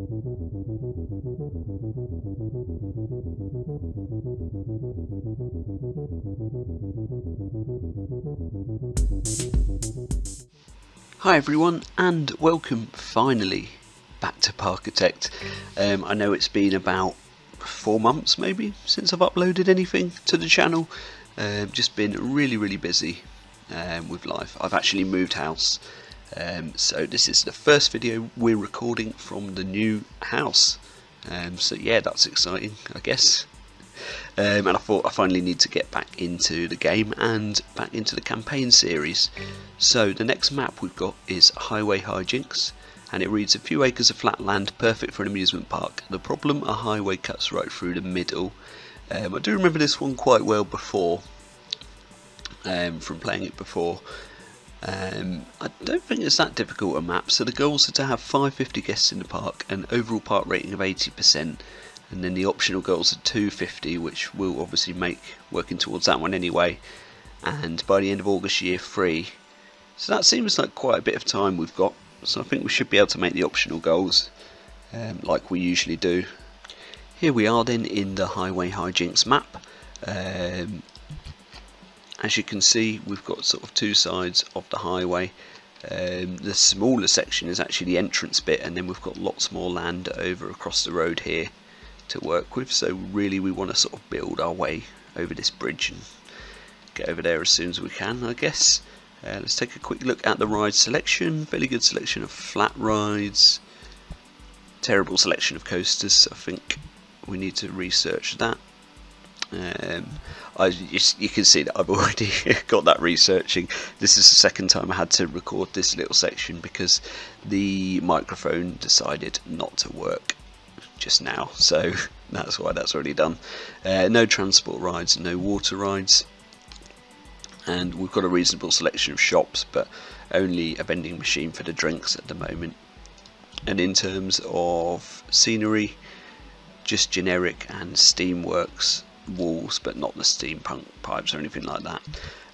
Hi everyone, and welcome finally back to Parkitect. I know it's been about 4 months maybe since I've uploaded anything to the channel. Just been really busy with life. I've actually moved house, so this is the first video we're recording from the new house. So yeah, that's exciting, I guess. And I thought I finally need to get back into the game and back into the campaign series. So the next map we've got is Highway Hijinks, and it reads: a few acres of flat land, perfect for an amusement park. The problem, a highway cuts right through the middle. I do remember this one quite well before, from playing it before. I don't think it's that difficult a map. So the goals are to have 550 guests in the park, an overall park rating of 80%. And then the optional goals are 250, which we'll obviously make working towards that one anyway. And by the end of August, year 3. So that seems like quite a bit of time we've got. So I think we should be able to make the optional goals like we usually do. Here we are then in the Highway Hijinks map. As you can see, we've got sort of two sides of the highway. The smaller section is actually the entrance bit, and then we've got lots more land over across the road here to work with. So really we want to sort of build our way over this bridge and get over there as soon as we can, I guess. Let's take a quick look at the ride selection. Fairly good selection of flat rides, terrible selection of coasters. I think we need to research that. You can see that I've already got that researching. This is the second time I had to record this little section because the microphone decided not to work just now, so that's why that's already done. No transport rides, no water rides, and we've got a reasonable selection of shops, but only a vending machine for the drinks at the moment. And in terms of scenery, just generic and steamworks walls, but not the steampunk pipes or anything like that.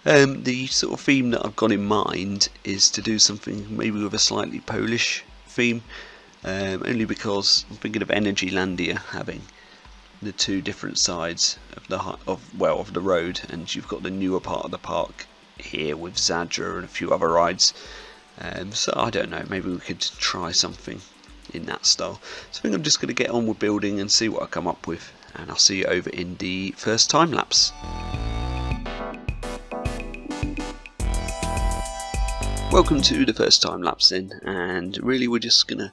The sort of theme that I've got in mind is to do something maybe with a slightly Polish theme. Only because I'm thinking of Energylandia having the two different sides of the road, and you've got the newer part of the park here with Zadra and a few other rides. So I don't know, maybe we could try something in that style. So I think I'm just going to get on with building and see what I come up with, and I'll see you over in the first time lapse. Welcome to the first time lapse then, and really we're just going to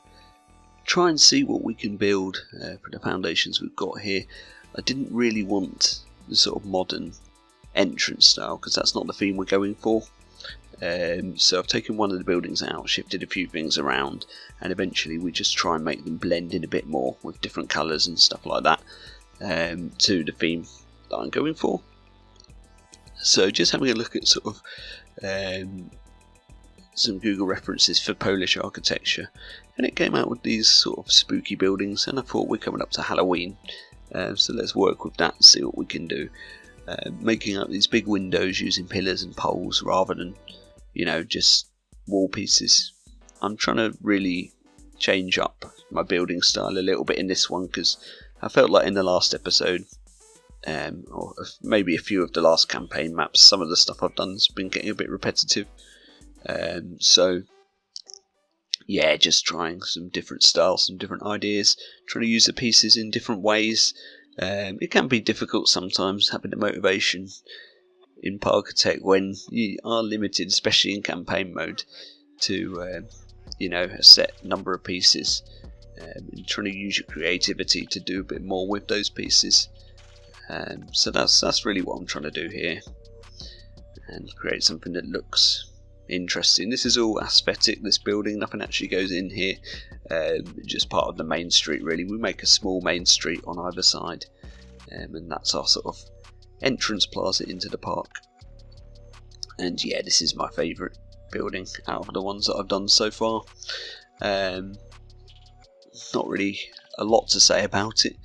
try and see what we can build for the foundations we've got here. I didn't really want the sort of modern entrance style because that's not the theme we're going for. So I've taken one of the buildings out, shifted a few things around, and eventually we just try and make them blend in a bit more with different colours and stuff like that to the theme that I'm going for. So just having a look at sort of some Google references for Polish architecture, and it came out with these sort of spooky buildings, and I thought we're coming up to Halloween, so let's work with that and see what we can do. Making up these big windows using pillars and poles rather than, you know, just wall pieces. I'm trying to really change up my building style a little bit in this one because I felt like in the last episode, or maybe a few of the last campaign maps, some of the stuff I've done has been getting a bit repetitive. So yeah, just trying some different styles, some different ideas, trying to use the pieces in different ways. It can be difficult sometimes having the motivation in Parkitect when you are limited, especially in campaign mode, to you know, a set number of pieces, and trying to use your creativity to do a bit more with those pieces. So that's really what I'm trying to do here, and create something that looks interesting. This is all aesthetic, this building, nothing actually goes in here, just part of the main street really. We make a small main street on either side, and that's our sort of entrance plaza into the park. And yeah, this is my favourite building out of the ones that I've done so far. Not really a lot to say about it,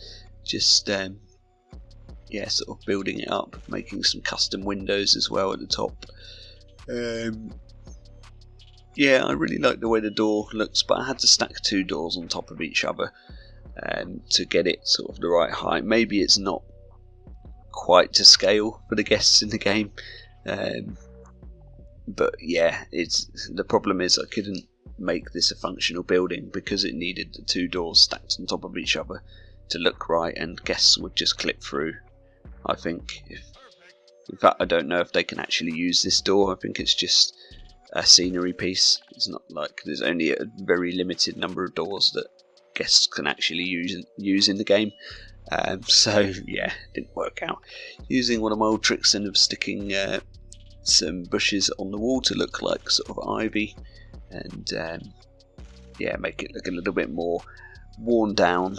just yeah, sort of building it up, making some custom windows as well at the top. yeah, I really like the way the door looks, but I had to stack 2 doors on top of each other to get it sort of the right height. Maybe it's not quite to scale for the guests in the game, but yeah, the problem is I couldn't make this a functional building because it needed the 2 doors stacked on top of each other to look right, and guests would just clip through. I think, in fact, I don't know if they can actually use this door. I think it's just a scenery piece. It's not like there's only a very limited number of doors that guests can actually use in the game. So yeah, it didn't work out. Using one of my old tricks then of sticking some bushes on the wall to look like sort of ivy, and yeah, make it look a little bit more worn down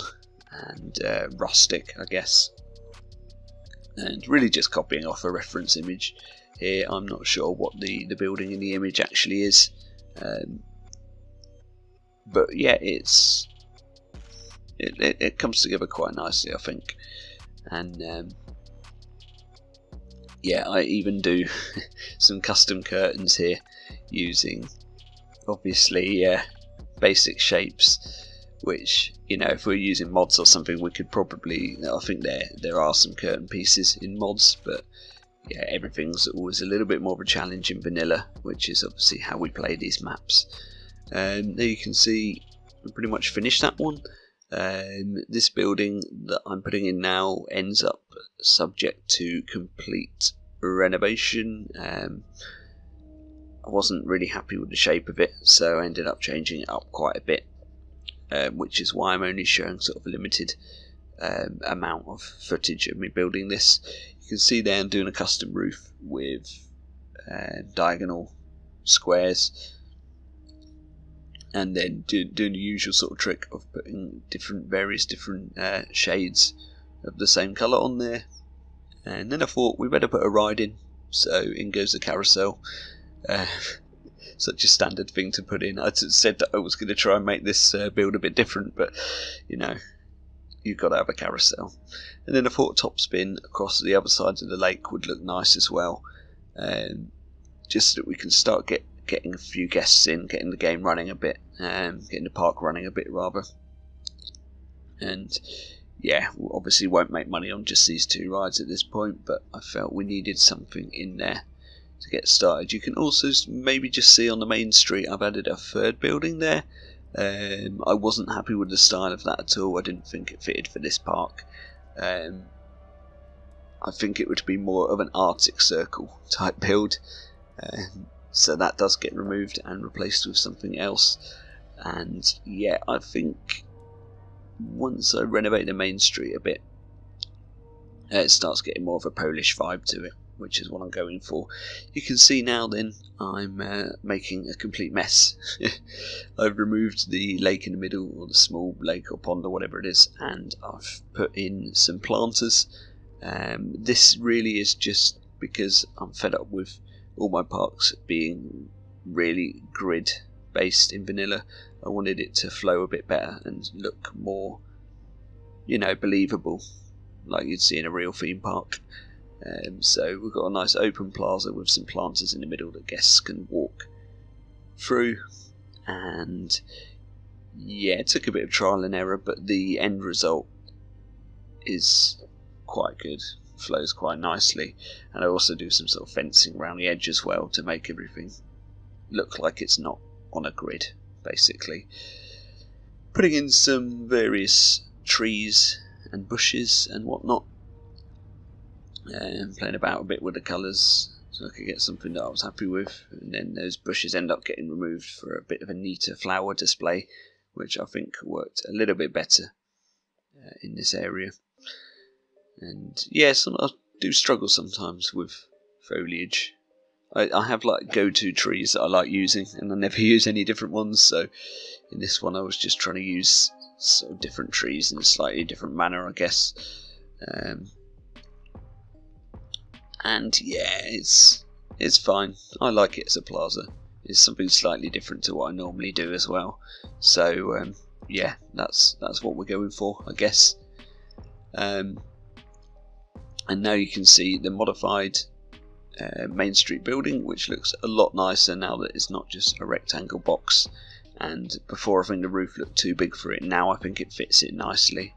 and rustic, I guess. And really just copying off a reference image here. I'm not sure what the building in the image actually is, but yeah, it comes together quite nicely, I think. And yeah, I even do some custom curtains here using obviously basic shapes, which, you know, if we're using mods or something, we could probably, I think there are some curtain pieces in mods, but yeah, everything's always a little bit more of a challenge in vanilla, which is obviously how we play these maps. There you can see we pretty much finished that one. This building that I'm putting in now ends up subject to complete renovation. I wasn't really happy with the shape of it, so I ended up changing it up quite a bit, which is why I'm only showing sort of a limited amount of footage of me building this. You can see there I'm doing a custom roof with diagonal squares, and then doing the usual sort of trick of putting various different shades of the same colour on there. And then I thought we better put a ride in, so in goes the carousel. Such a standard thing to put in. I said that I was going to try and make this build a bit different, but you know, you've got to have a carousel. And then I thought top spin across the other side of the lake would look nice as well, just so that we can start getting a few guests in, getting the game running a bit, getting the park running a bit rather. And yeah, we obviously won't make money on just these 2 rides at this point, but I felt we needed something in there to get started. You can also maybe just see on the main street I've added a 3rd building there. I wasn't happy with the style of that at all. I didn't think it fitted for this park. I think it would be more of an Arctic Circle type build, so that does get removed and replaced with something else. And yeah, I think once I renovate the main street a bit, it starts getting more of a Polish vibe to it, which is what I'm going for. You can see now then I'm making a complete mess. I've removed the lake in the middle, or the small lake or pond or whatever it is, and I've put in some planters. This really is just because I'm fed up with all my parks being really grid based in vanilla. I wanted it to flow a bit better and look more, you know, believable, like you'd see in a real theme park. So we've got a nice open plaza with some planters in the middle that guests can walk through. And yeah, it took a bit of trial and error, but the end result is quite good, flows quite nicely. And I also do some sort of fencing around the edge as well to make everything look like it's not on a grid, basically. Putting in some various trees and bushes and whatnot, and playing about a bit with the colours so I could get something that I was happy with. And then those bushes end up getting removed for a bit of a neater flower display, which I think worked a little bit better in this area. And yes, I do struggle sometimes with foliage. I have like go-to trees that I like using, and I never use any different ones, so in this one I was just trying to use sort of different trees in a slightly different manner, I guess. And yeah, it's fine. I like it as a plaza. It's something slightly different to what I normally do as well. So yeah, that's what we're going for, I guess. And now you can see the modified Main Street building, which looks a lot nicer now that it's not just a rectangle box. And before, I think the roof looked too big for it. Now I think it fits it nicely.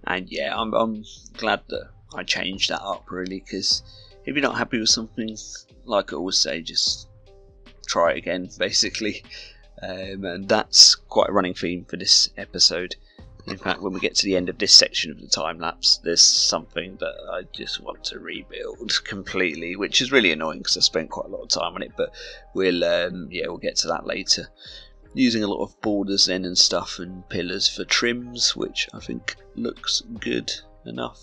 And yeah, I'm glad that I changed that up, really, because if you're not happy with something, like I always say, just try it again, basically. And that's quite a running theme for this episode. In fact, when we get to the end of this section of the time lapse, there's something that I just want to rebuild completely, which is really annoying because I spent quite a lot of time on it. But we'll get to that later. Using a lot of borders then and stuff, and pillars for trims, which I think looks good enough.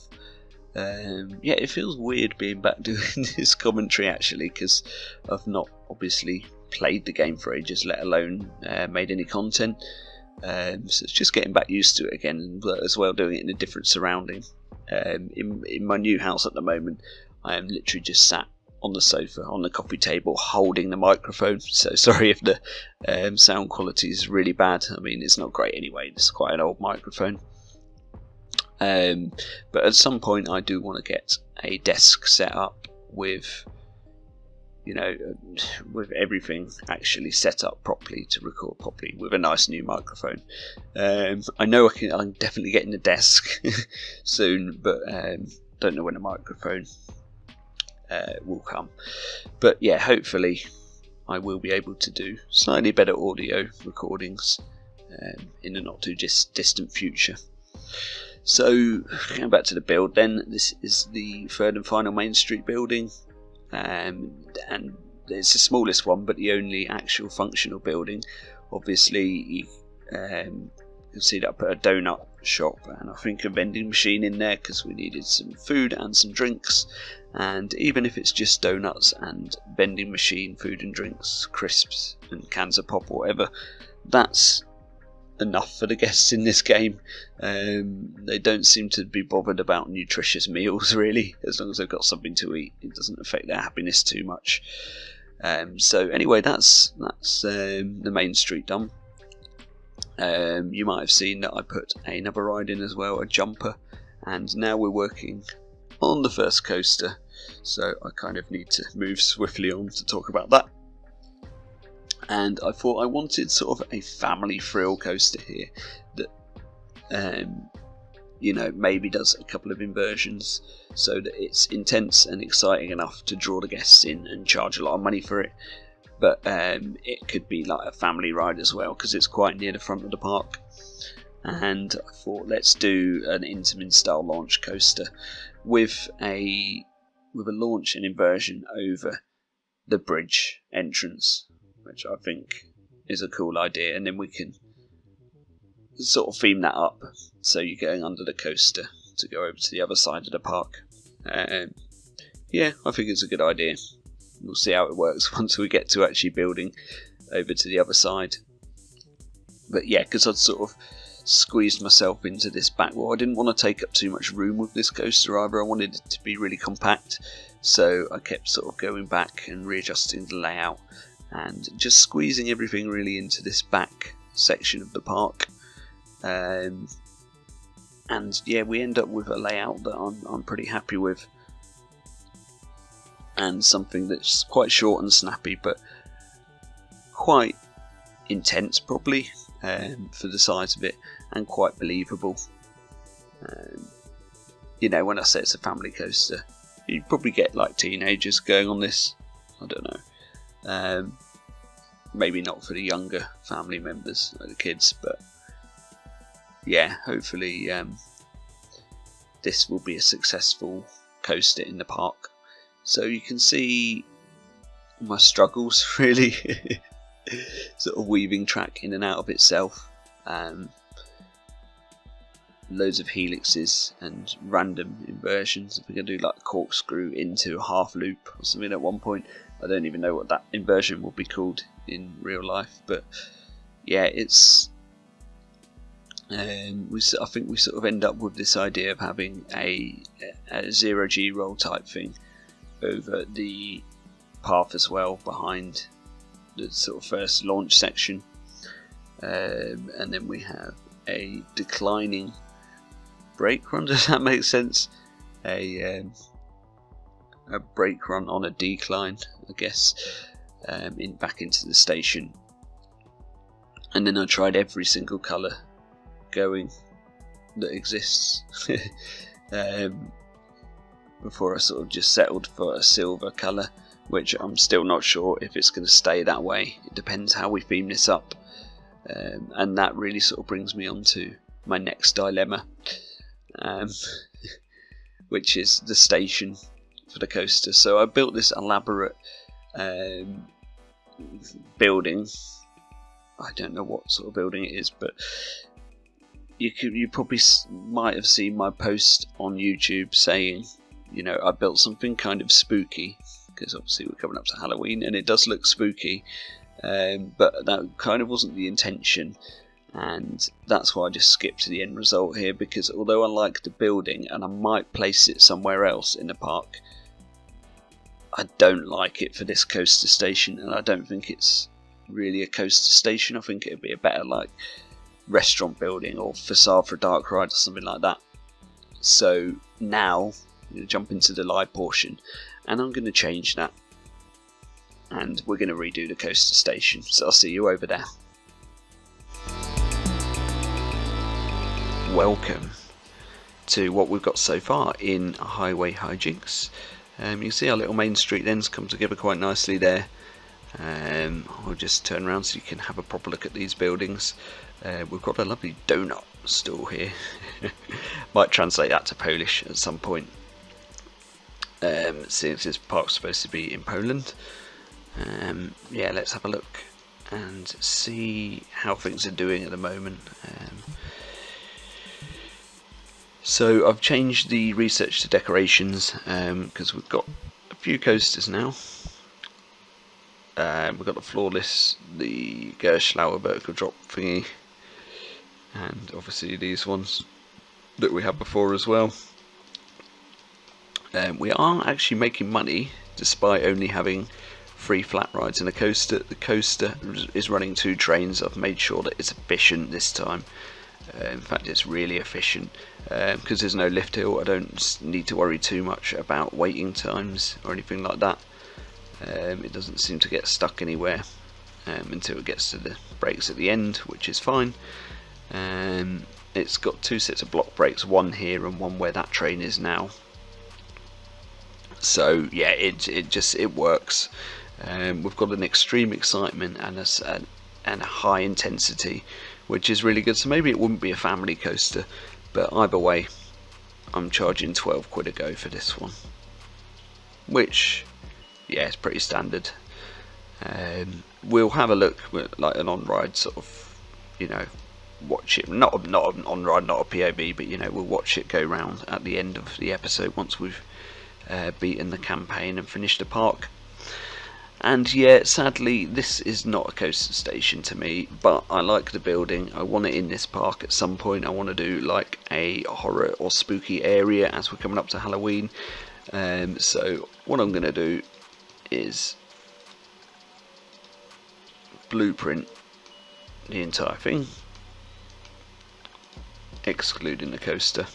Yeah, it feels weird being back doing this commentary, actually, because I've not obviously played the game for ages, let alone made any content. So it's just getting back used to it again, but as well doing it in a different surrounding. In my new house at the moment, I am literally just sat on the sofa, on the coffee table, holding the microphone. So sorry if the sound quality is really bad. I mean, it's not great anyway. It's quite an old microphone. But at some point, I do want to get a desk set up with, with everything actually set up properly to record properly with a nice new microphone. I know I'm definitely getting a desk soon, but don't know when a microphone will come. But yeah, hopefully I will be able to do slightly better audio recordings in the not too distant future. So going back to the build then, this is the third and final Main Street building. And it's the smallest one, but the only actual functional building. Obviously, you can see that I put a donut shop and I think a vending machine in there because we needed some food and some drinks. And even if it's just donuts and vending machine, food and drinks, crisps and cans of pop or whatever, that's enough for the guests in this game. They don't seem to be bothered about nutritious meals, really. As long as they've got something to eat, it doesn't affect their happiness too much. So anyway, that's the Main Street done. You might have seen that I put another ride in as well, a jumper, and now we're working on the first coaster, so I kind of need to move swiftly on to talk about that. And I thought I wanted sort of a family thrill coaster here that, maybe does a couple of inversions so that it's intense and exciting enough to draw the guests in and charge a lot of money for it. But it could be like a family ride as well because it's quite near the front of the park. And I thought, let's do an Intamin style launch coaster with a launch and inversion over the bridge entrance, which I think is a cool idea, and then we can sort of theme that up so you're going under the coaster to go over to the other side of the park. Yeah, I think it's a good idea. We'll see how it works once we get to actually building over to the other side. But yeah, because I'd sort of squeezed myself into this back wall, I didn't want to take up too much room with this coaster either. I wanted it to be really compact, so I kept sort of going back and readjusting the layout and just squeezing everything really into this back section of the park. And yeah, we end up with a layout that I'm pretty happy with, and something that's quite short and snappy but quite intense probably for the size of it, and quite believable. When I say it's a family coaster, you'd probably get like teenagers going on this. I don't know. Maybe not for the younger family members, like the kids, but yeah, hopefully this will be a successful coaster in the park. So you can see my struggles really, sort of weaving track in and out of itself. Loads of helixes and random inversions. If we're going to do like corkscrew into a half loop or something at one point, I don't even know what that inversion will be called in real life, but yeah, it's I think we sort of end up with this idea of having a 0G roll type thing over the path as well, behind the sort of first launch section, and then we have a declining brake run. Does that make sense? a brake run on a decline, I guess, back into the station, and then I tried every single colour going that exists before I sort of just settled for a silver colour, which I'm still not sure if it's going to stay that way. It depends how we theme this up, and that really sort of brings me on to my next dilemma, which is the station for the coaster. So I built this elaborate building. I don't know what sort of building it is, but you probably might have seen my post on YouTube saying, you know, I built something kind of spooky, because obviously we're coming up to Halloween and it does look spooky, but that kind of wasn't the intention, and that's why I just skipped to the end result here, because although I like the building and I might place it somewhere else in the park, I don't like it for this coaster station, and I don't think it's really a coaster station. I think it'd be a better like restaurant building or facade for a dark ride or something like that. So now I'm going to jump into the live portion and I'm going to change that, and we're going to redo the coaster station. So I'll see you over there. Welcome to what we've got so far in Highway Hijinks. You can see our little main street ends come together quite nicely there. I'll just turn around so you can have a proper look at these buildings. We've got a lovely donut stall here. Might translate that to Polish at some point, since this park's supposed to be in Poland. Yeah, let's have a look and see how things are doing at the moment. So I've changed the research to decorations, because we've got a few coasters now. We've got the Flawless, the Gerschlauer vertical drop thingy, and obviously these ones that we had before as well. We are actually making money despite only having 3 flat rides in a coaster. The coaster is running 2 trains. I've made sure that it's efficient this time. In fact, it's really efficient, because there's no lift hill. I don't need to worry too much about waiting times or anything like that. It doesn't seem to get stuck anywhere until it gets to the brakes at the end, which is fine. It's got 2 sets of block brakes, one here and one where that train is now. So yeah, it works. We've got an extreme excitement and a high intensity, which is really good. So maybe it wouldn't be a family coaster, but either way, I'm charging 12 quid a go for this one, which, yeah, it's pretty standard. We'll have a look with like an on-ride sort of, you know, watch it, not an on-ride, not a POV, but you know, we'll watch it go round at the end of the episode once we've beaten the campaign and finished the park. And yeah, sadly, this is not a coaster station to me, but I like the building. I want it in this park at some point. I want to do like a horror or spooky area as we're coming up to Halloween. So what I'm going to do is blueprint the entire thing, excluding the coaster,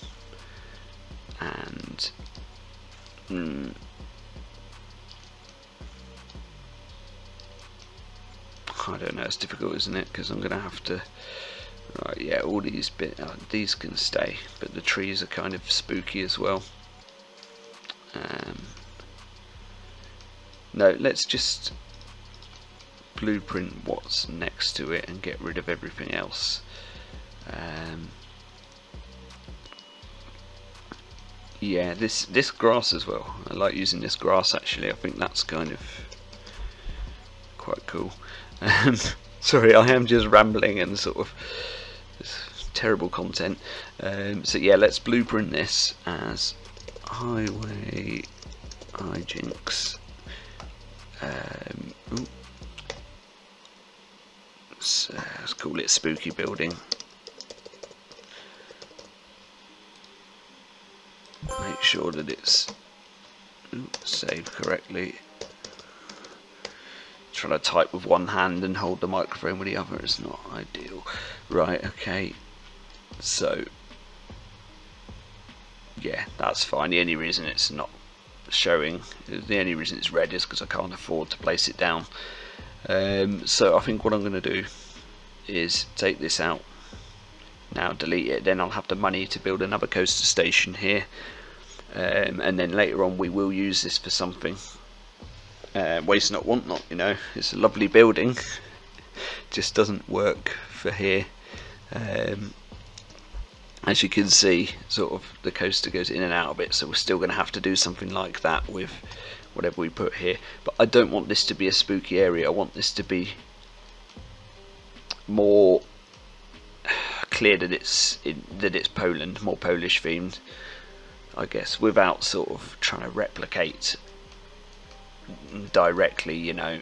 and I don't know, it's difficult, isn't it? Because I'm going to have to, right, yeah, all these bits, these can stay, but the trees are kind of spooky as well. No, let's just blueprint what's next to it and get rid of everything else. Yeah, this grass as well. I like using this grass actually. I think that's kind of quite cool. Sorry, I am just rambling and sort of terrible content. So yeah, let's blueprint this as Highway Hijinks. Let's call it spooky building. Make sure that it's saved correctly. Trying to type with one hand and hold the microphone with the other is not ideal. Right, okay. So yeah, that's fine. The only reason it's not showing, the only reason it's red is because I can't afford to place it down. So I think what I'm going to do is take this out now, delete it, then I'll have the money to build another coaster station here, and then later on we will use this for something. Waste not, want not, you know. It's a lovely building, just doesn't work for here. As you can see, sort of the coaster goes in and out a bit, so we're still going to have to do something like that with whatever we put here. But I don't want this to be a spooky area. I want this to be more clear that it's Poland, more Polish themed, I guess, without sort of trying to replicate directly, you know,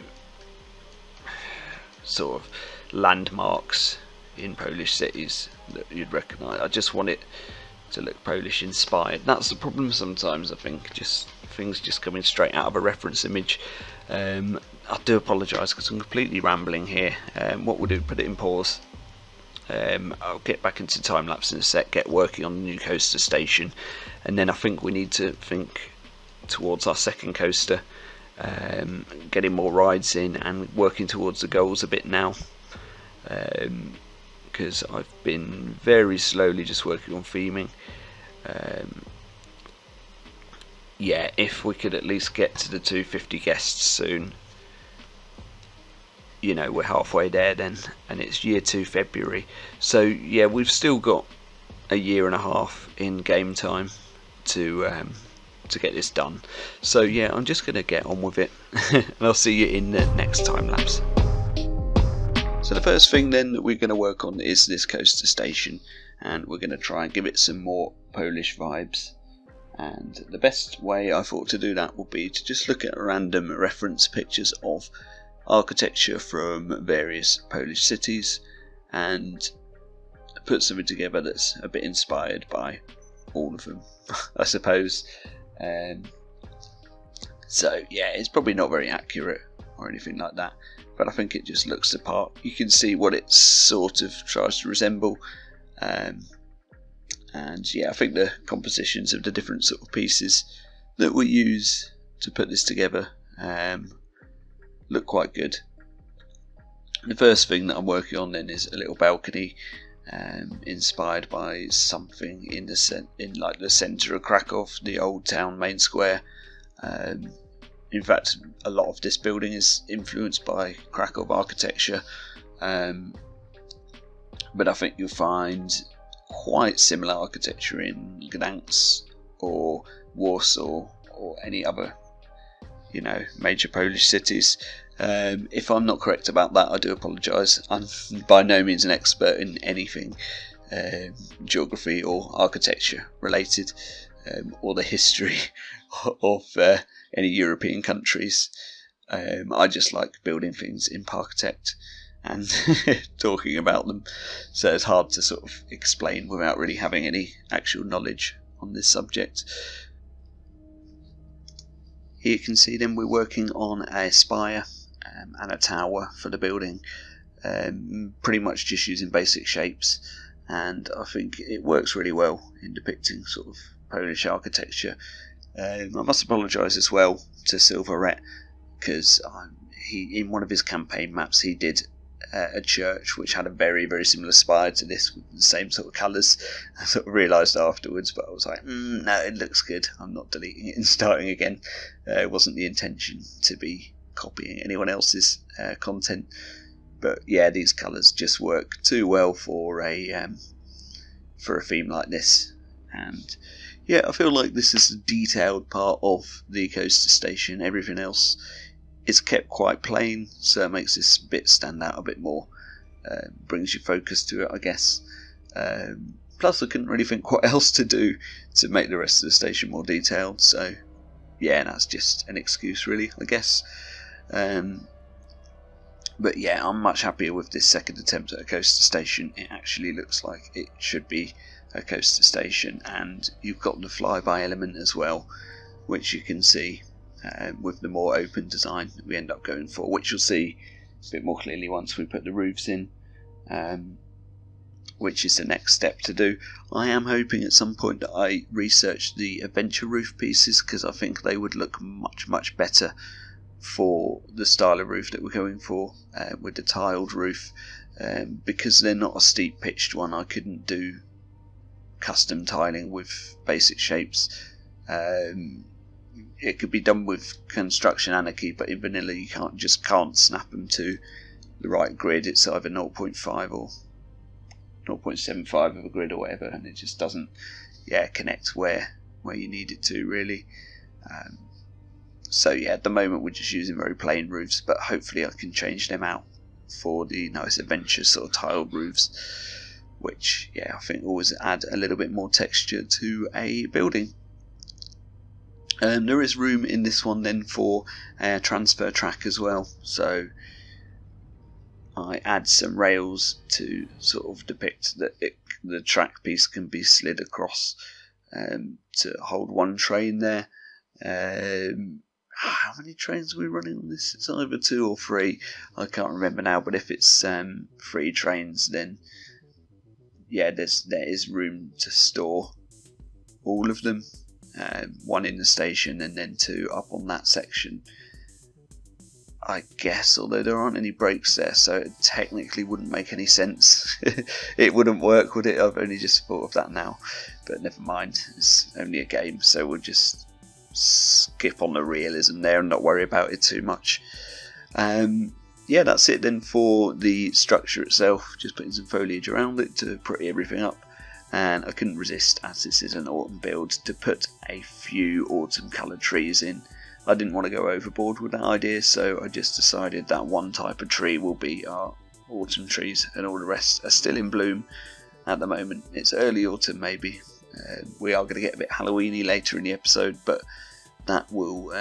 sort of landmarks in Polish cities that you'd recognise. I just want it to look Polish inspired. That's the problem sometimes, I think, just things just coming straight out of a reference image. I do apologise because I'm completely rambling here. What we'll do, put it in pause. I'll get back into time lapse in a sec, get working on the new coaster station, and then I think we need to think towards our second coaster, getting more rides in and working towards the goals a bit now, because I've been very slowly just working on theming. Yeah, if we could at least get to the 250 guests soon, you know, we're halfway there then, and it's year 2 February, so yeah, we've still got a year and a half in game time to get this done. So yeah, I'm just gonna get on with it and I'll see you in the next time lapse. So the first thing then that we're going to work on is this coaster station, and we're going to try and give it some more Polish vibes. And the best way I thought to do that would be to just look at random reference pictures of architecture from various Polish cities and put something together that's a bit inspired by all of them, I suppose. So yeah, it's probably not very accurate or anything like that, but I think it just looks the part. You can see what it sort of tries to resemble, and yeah, I think the compositions of the different sort of pieces that we use to put this together look quite good. The first thing that I'm working on then is a little balcony inspired by something in the centre of Krakow, the old town main square. In fact, a lot of this building is influenced by Krakow architecture, but I think you'll find quite similar architecture in Gdańsk or Warsaw or any other, you know, major Polish cities. If I'm not correct about that, I do apologise. I'm by no means an expert in anything geography or architecture related, or the history of any European countries. I just like building things in Parkitect and talking about them, so it's hard to sort of explain without really having any actual knowledge on this subject. Here you can see then we're working on a spire and a tower for the building, pretty much just using basic shapes, and I think it works really well in depicting sort of Polish architecture. I must apologise as well to Silverette, because in one of his campaign maps he did a church which had a very, very similar spire to this, with the same sort of colours. I sort of realised afterwards, but I was like, no, it looks good, I'm not deleting it and starting again. It wasn't the intention to be copying anyone else's content, but yeah, these colours just work too well for a theme like this. And yeah, I feel like this is a detailed part of the coaster station. Everything else is kept quite plain, so it makes this bit stand out a bit more, brings your focus to it, I guess. Plus I couldn't really think what else to do to make the rest of the station more detailed, so yeah, that's just an excuse really, I guess. But yeah, I'm much happier with this second attempt at a coaster station. It actually looks like it should be a coaster station, and you've got the flyby element as well, which you can see with the more open design that we end up going for, which you'll see a bit more clearly once we put the roofs in. which is the next step to do. I am hoping at some point that I research the adventure roof pieces, because I think they would look much better for the style of roof that we're going for, with the tiled roof, because they're not a steep pitched one. I couldn't do custom tiling with basic shapes. It could be done with Construction Anarchy, but in vanilla you can't snap them to the right grid. It's either 0.5 or 0.75 of a grid or whatever, and it just doesn't connect where you need it to, really. So yeah, at the moment we're just using very plain roofs, but hopefully I can change them out for the nice adventure sort of tiled roofs, which I think always add a little bit more texture to a building. There is room in this one then for a transfer track as well, so I add some rails to sort of depict that the track piece can be slid across to hold one train there. How many trains are we running on this? It's either 2 or 3, I can't remember now, but if it's 3 trains, then there is room to store all of them. 1 in the station and then 2 up on that section, I guess, although there aren't any brakes there, so it technically wouldn't make any sense. It wouldn't work, would it? I've only just thought of that now, but never mind, it's only a game, so we'll just skip on the realism there and not worry about it too much. That's it then for the structure itself, just putting some foliage around it to pretty everything up. And I couldn't resist, as this is an autumn build, to put a few autumn coloured trees in. I didn't want to go overboard with that idea, so I just decided that one type of tree will be our autumn trees and all the rest are still in bloom at the moment. It's early autumn maybe. We are going to get a bit Halloweeny later in the episode, but that will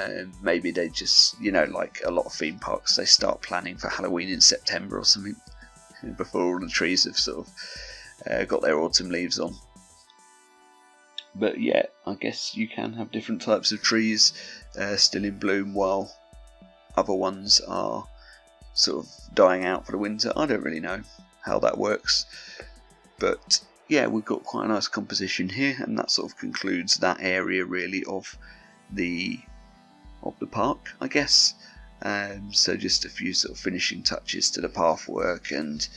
maybe they just, like a lot of theme parks, they start planning for Halloween in September or something, before all the trees have sort of got their autumn leaves on. But I guess you can have different types of trees still in bloom while other ones are sort of dying out for the winter. I don't really know how that works, but we've got quite a nice composition here, and that sort of concludes that area really of the park, I guess. So just a few sort of finishing touches to the pathwork and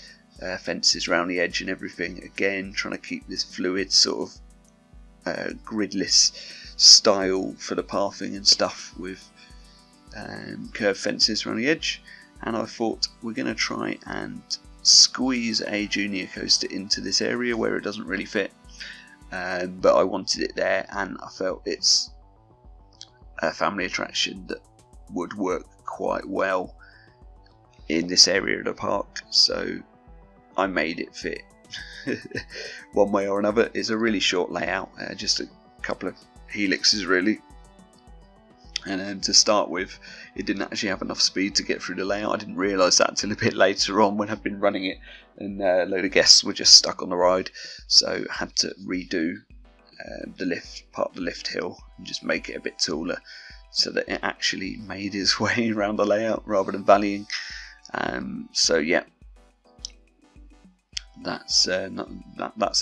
fences around the edge and everything. Again, trying to keep this fluid sort of gridless style for the pathing and stuff with curved fences around the edge. And I thought we're going to try and squeeze a junior coaster into this area where it doesn't really fit, but I wanted it there, and I felt it's a family attraction that would work quite well in this area of the park, so I made it fit one way or another. It's a really short layout, just a couple of helixes really, and to start with it didn't actually have enough speed to get through the layout. I didn't realise that until a bit later on when I've been running it, and a load of guests were just stuck on the ride, so I had to redo part of the lift hill and just make it a bit taller so that it actually made its way around the layout rather than valleying. That's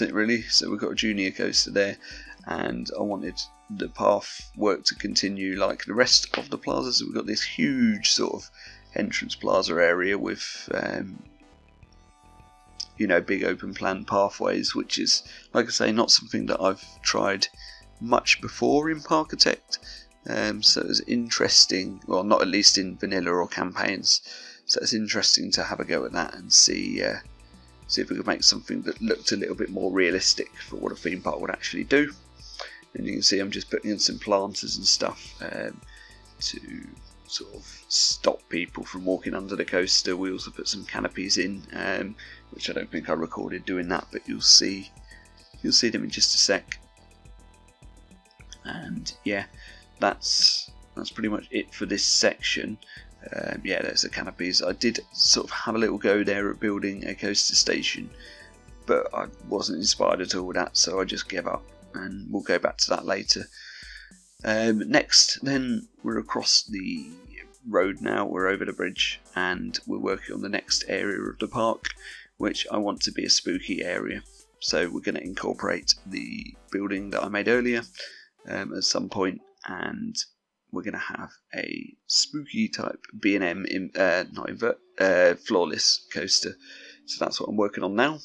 it really. So we've got a junior coaster there, and I wanted the path work to continue like the rest of the plaza. So we've got this huge sort of entrance plaza area with big open plan pathways, which is, like I say, not something that I've tried much before in Parkitect. So it's interesting, well, not at least in vanilla or campaigns, so it's interesting to have a go at that and see if we could make something that looked a little bit more realistic for what a theme park would actually do. And you can see I'm just putting in some planters and stuff to sort of stop people from walking under the coaster. We also put some canopies in, which I don't think I recorded doing that, but you'll see them in just a sec. And that's pretty much it for this section. There's the canopies. I did sort of have a little go there at building a coaster station, but I wasn't inspired at all with that, so I just gave up, and we'll go back to that later. Next then, we're across the road now, we're over the bridge, and we're working on the next area of the park, which I want to be a spooky area. So we're going to incorporate the building that I made earlier at some point, and we're going to have a spooky type B&M floorless coaster. So that's what I'm working on now.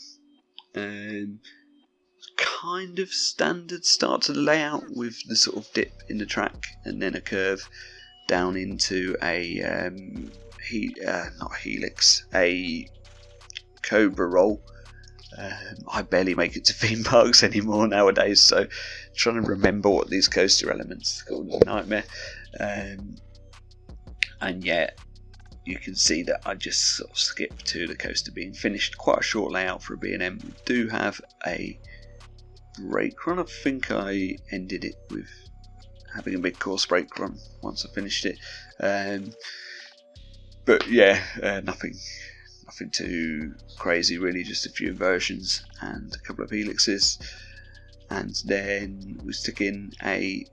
Kind of standard start to the layout with the sort of dip in the track and then a curve down into a not a helix, a cobra roll. I barely make it to theme parks anymore nowadays, so trying to remember what these coaster elements are called is a nightmare. And yet you can see that I just sort of skipped to the coaster being finished. Quite a short layout for a B&M. We do have a brake run. I think I ended it with having a big course brake run once I finished it. But yeah, nothing too crazy really, just a few inversions and a couple of helixes. And then we stick in a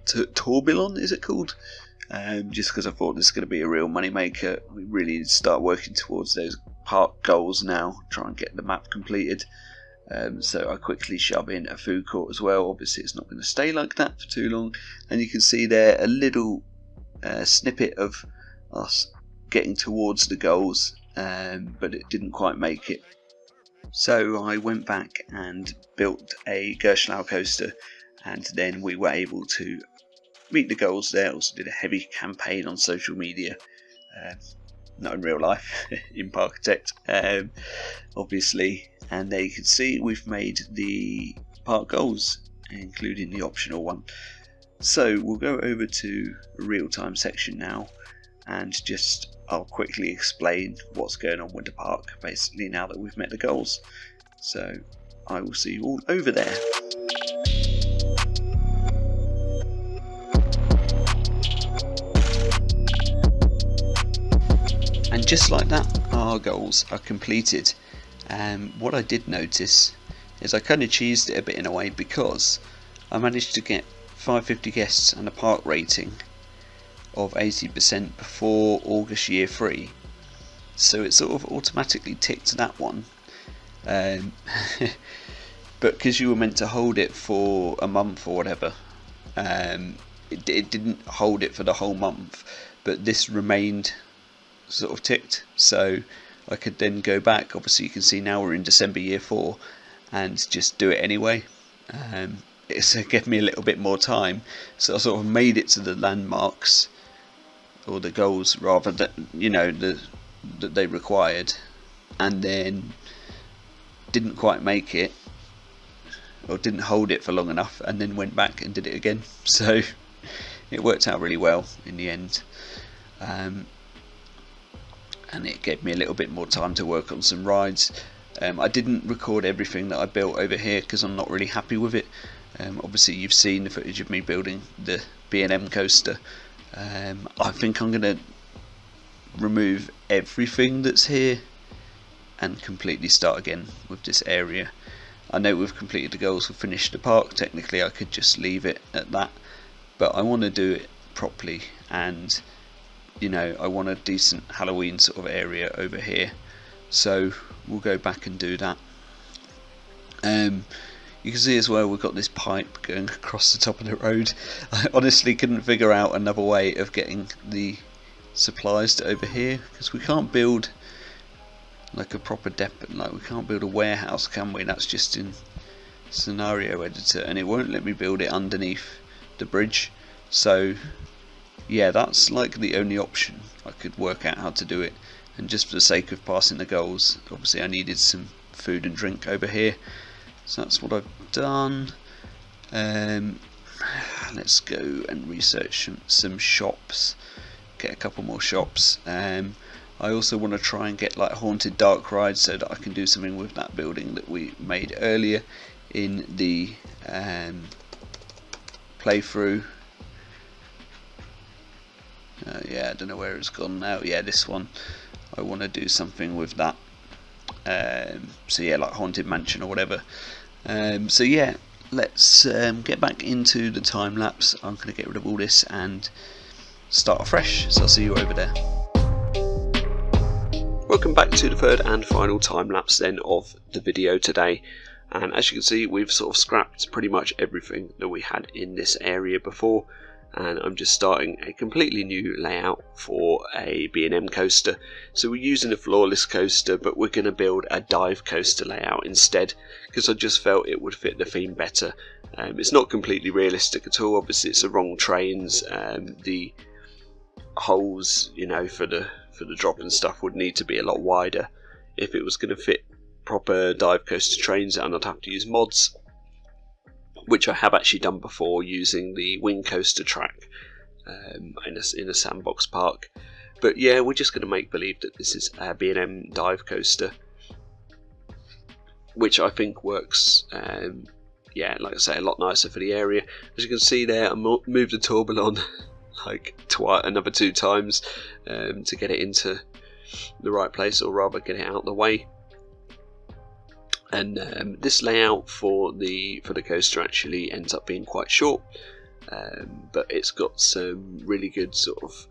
tourbillon, is it called? Just because I thought this is going to be a real money maker. We really need to start working towards those park goals now, try and get the map completed. So I quickly shove in a food court as well. Obviously it's not going to stay like that for too long, and you can see there a little snippet of us getting towards the goals, but it didn't quite make it. So I went back and built a Gerstlauer coaster, and then we were able to meet the goals there. Also did a heavy campaign on social media, not in real life, in Parkitect, obviously. And there you can see we've made the park goals, including the optional one. So we'll go over to the real-time section now, and I'll quickly explain what's going on with the park, basically, now that we've met the goals. So I will see you all over there. And just like that, our goals are completed. What I did notice is I kind of cheesed it a bit in a way, because I managed to get 550 guests and a park rating of 80% before August year 3, so it sort of automatically ticked that one. But because you were meant to hold it for a month or whatever, it didn't hold it for the whole month, but this remained sort of ticked, so I could then go back. Obviously you can see now we're in December year 4, and just do it anyway. It gave me a little bit more time, so I sort of made it to the landmarks, or the goals rather, that that they required, and then didn't quite make it, or didn't hold it for long enough, and then went back and did it again. So it worked out really well in the end, and it gave me a little bit more time to work on some rides. I didn't record everything that I built over here because I'm not really happy with it. Obviously you've seen the footage of me building the B&M coaster. I think I'm going to remove everything that's here and completely start again with this area. I know we've completed the goals, we've finished the park. Technically I could just leave it at that, but I want to do it properly, and I want a decent Halloween sort of area over here, so we'll go back and do that. You can see as well we've got this pipe going across the top of the road. I honestly couldn't figure out another way of getting the supplies to over here, because we can't build like a proper depot, like we can't build a warehouse, can we? That's just in scenario editor, and it won't let me build it underneath the bridge. So yeah, that's like the only option I could work out how to do it. And just for the sake of passing the goals, obviously I needed some food and drink over here, so that's what I've done. Let's go and research some shops, get a couple more shops. I also want to try and get like haunted dark rides, so that I can do something with that building that we made earlier in the playthrough. Yeah, I don't know where it's gone now. Yeah, this one. I want to do something with that. So yeah, like haunted mansion or whatever. So yeah, let's get back into the time lapse. I'm going to get rid of all this and start afresh, so I'll see you over there. Welcome back to the third and final time lapse then of the video today, and as you can see we've sort of scrapped pretty much everything that we had in this area before, and I'm just starting a completely new layout for a B&M coaster. So we're using a floorless coaster, but we're going to build a dive coaster layout instead, because I just felt it would fit the theme better. It's not completely realistic at all, obviously it's the wrong trains, the holes, you know, for the drop and stuff would need to be a lot wider if it was going to fit proper dive coaster trains, and I'd have to use mods, which I have actually done before using the wing coaster track in a sandbox park. But yeah, we're just going to make believe that this is a B&M dive coaster, which I think works yeah, like I say, a lot nicer for the area. As you can see there, I moved the tourbillon like another 2 times to get it into the right place, or rather get it out of the way. And this layout for the coaster actually ends up being quite short, but it's got some really good sort of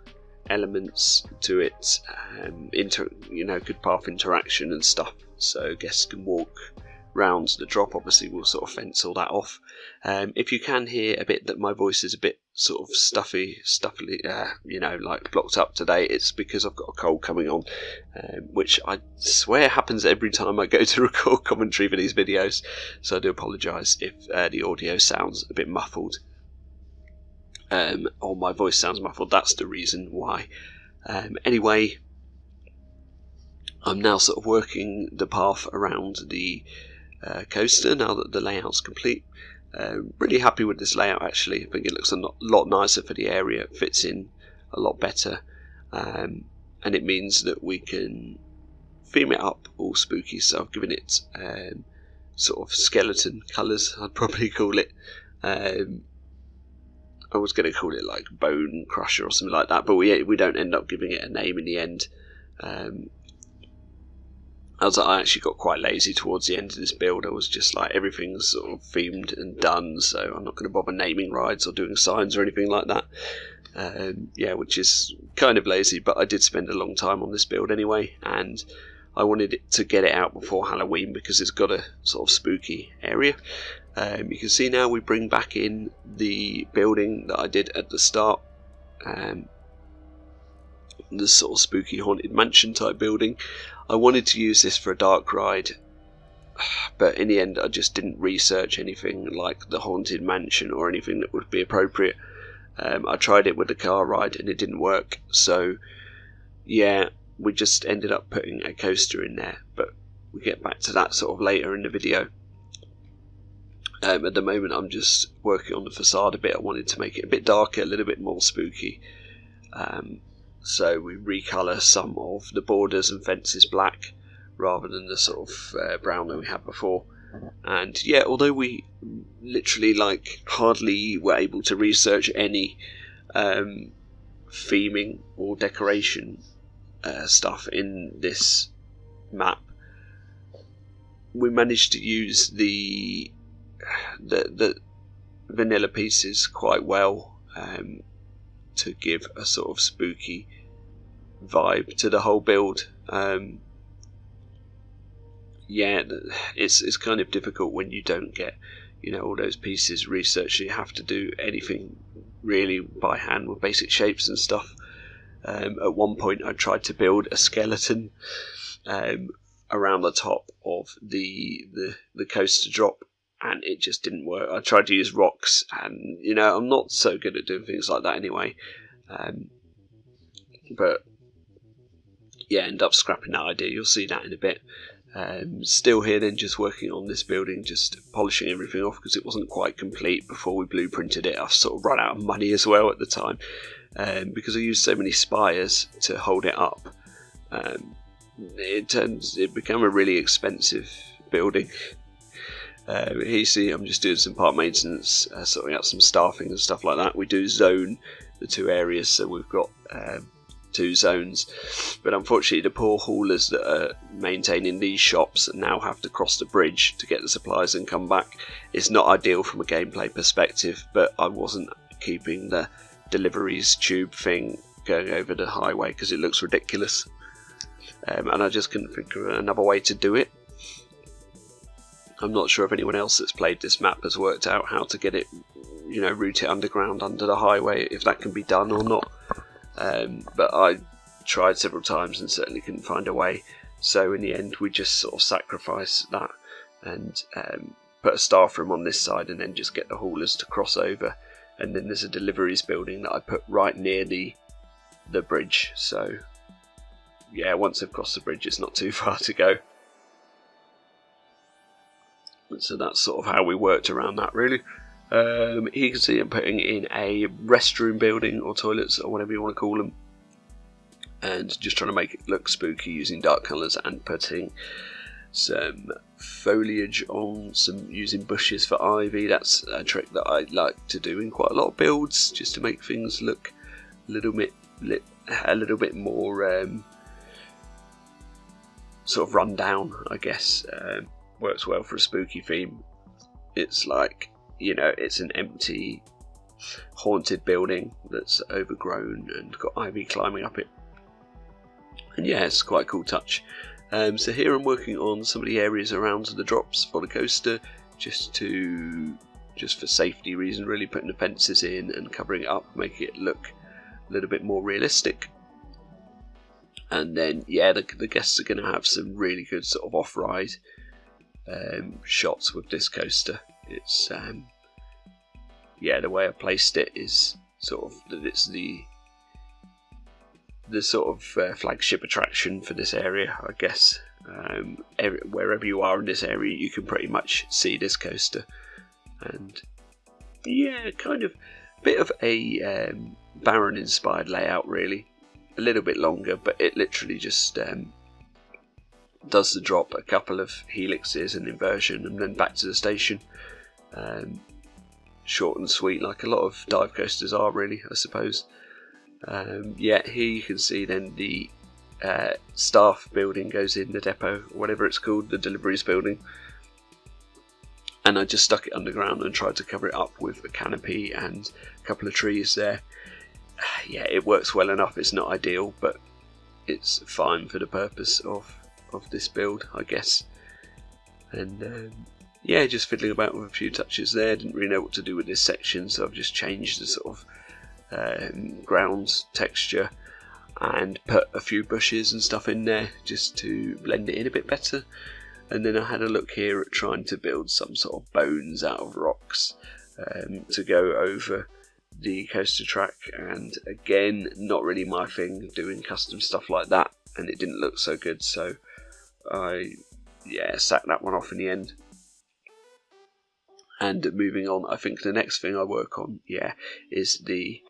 elements to it, you know, good path interaction and stuff, so guests can walk round the drop. Obviously we'll sort of fence all that off. If you can hear a bit that my voice is a bit sort of stuffily, you know, like blocked up today, it's because I've got a cold coming on, which I swear happens every time I go to record commentary for these videos, so I do apologise if the audio sounds a bit muffled, or my voice sounds muffled. That's the reason why. Anyway, I'm now sort of working the path around the coaster now that the layout's complete. Really happy with this layout actually. I think it looks a lot nicer for the area, it fits in a lot better, and it means that we can theme it up all spooky, so I've given it sort of skeleton colours, I'd probably call it. I was going to call it like Bone Crusher or something like that, but we don't end up giving it a name in the end. I actually got quite lazy towards the end of this build. I was just like, everything's sort of themed and done, so I'm not going to bother naming rides or doing signs or anything like that. Yeah, which is kind of lazy, but I did spend a long time on this build anyway, and I wanted it to get it out before Halloween because it's got a sort of spooky area. You can see now we bring back in the building that I did at the start, the sort of spooky haunted mansion type building. I wanted to use this for a dark ride, but in the end I just didn't research anything like the haunted mansion or anything that would be appropriate. I tried it with the car ride and it didn't work, so yeah, we just ended up putting a coaster in there, but we'll get back to that sort of later in the video. At the moment I'm just working on the facade a bit. I wanted to make it a bit darker, a little bit more spooky. So we recolour some of the borders and fences black rather than the sort of brown that we had before. And yeah, although we literally like hardly were able to research any theming or decoration stuff in this map, we managed to use the vanilla pieces quite well to give a sort of spooky vibe to the whole build. Yeah, it's kind of difficult when you don't get, you know, all those pieces researched. You have to do anything really by hand with basic shapes and stuff. At one point I tried to build a skeleton around the top of the coaster drop, and it just didn't work. I tried to use rocks, and you know, I'm not so good at doing things like that anyway. But yeah, end up scrapping that idea. You'll see that in a bit. Still here then, just working on this building, just polishing everything off because it wasn't quite complete before we blueprinted it. I've sort of run out of money as well at the time, because I used so many spires to hold it up. It became a really expensive building. Here you see I'm just doing some park maintenance, sorting out some staffing and stuff like that. We do zone the 2 areas, so we've got 2 zones, but unfortunately the poor haulers that are maintaining these shops now have to cross the bridge to get the supplies and come back. It's not ideal from a gameplay perspective, but I wasn't keeping the deliveries tube thing going over the highway because it looks ridiculous. and I just couldn't think of another way to do it. I'm not sure if anyone else that's played this map has worked out how to get it, you know, route it underground under the highway, if that can be done or not. But I tried several times and certainly couldn't find a way. So in the end, we just sort of sacrificed that and put a staff room on this side, and then just get the haulers to cross over. And then there's a deliveries building that I put right near the bridge. So yeah, once they've crossed the bridge, it's not too far to go. So that's sort of how we worked around that, really. Here you can see I'm putting in a restroom building, or toilets, or whatever you want to call them, and just trying to make it look spooky using dark colours and putting some foliage on, using bushes for ivy. That's a trick that I like to do in quite a lot of builds, just to make things look a little bit more sort of run down, I guess. Works well for a spooky theme. It's like, you know, it's an empty, haunted building that's overgrown and got ivy climbing up it. And yeah, it's quite a cool touch. So here I'm working on some of the areas around the drops for the coaster, just for safety reason, really, putting the fences in and covering it up, making it look a little bit more realistic. And then yeah, the guests are going to have some really good sort of off-ride shots with this coaster. It's yeah, the way I placed it is sort of that it's the sort of flagship attraction for this area, I guess. Wherever you are in this area, you can pretty much see this coaster. And yeah, kind of a bit of a Baron inspired layout, really. A little bit longer, but it literally just does the drop, a couple of helixes and inversion, and then back to the station. Short and sweet, like a lot of dive coasters are, really, I suppose. Yeah, here you can see then the staff building goes in, the depot, whatever it's called, the deliveries building. And I just stuck it underground and tried to cover it up with a canopy and a couple of trees there. Yeah, it works well enough. It's not ideal, but it's fine for the purpose of this build, I guess. And yeah, just fiddling about with a few touches there. Didn't really know what to do with this section, so I've just changed the sort of ground texture and put a few bushes and stuff in there just to blend it in a bit better. And then I had a look here at trying to build some sort of bones out of rocks to go over the coaster track, and again, not really my thing, doing custom stuff like that, and it didn't look so good, so I sacked that one off in the end. And moving on, I think the next thing I work on, is the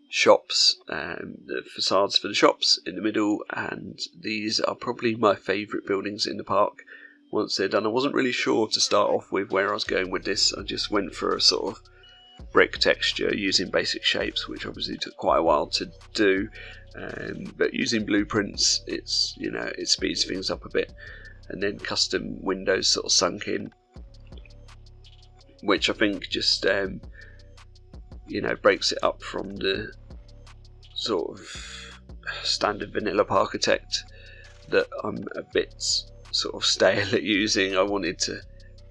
shops, the facades for the shops in the middle, and these are probably my favourite buildings in the park once they're done. I wasn't really sure to start off with where I was going with this. I just went for a sort of brick texture using basic shapes, which obviously took quite a while to do, but using blueprints, it's, you know, it speeds things up a bit. And then custom windows sort of sunk in, which I think just you know, breaks it up from the sort of standard vanilla Parkitect that I'm a bit sort of stale at using. I wanted to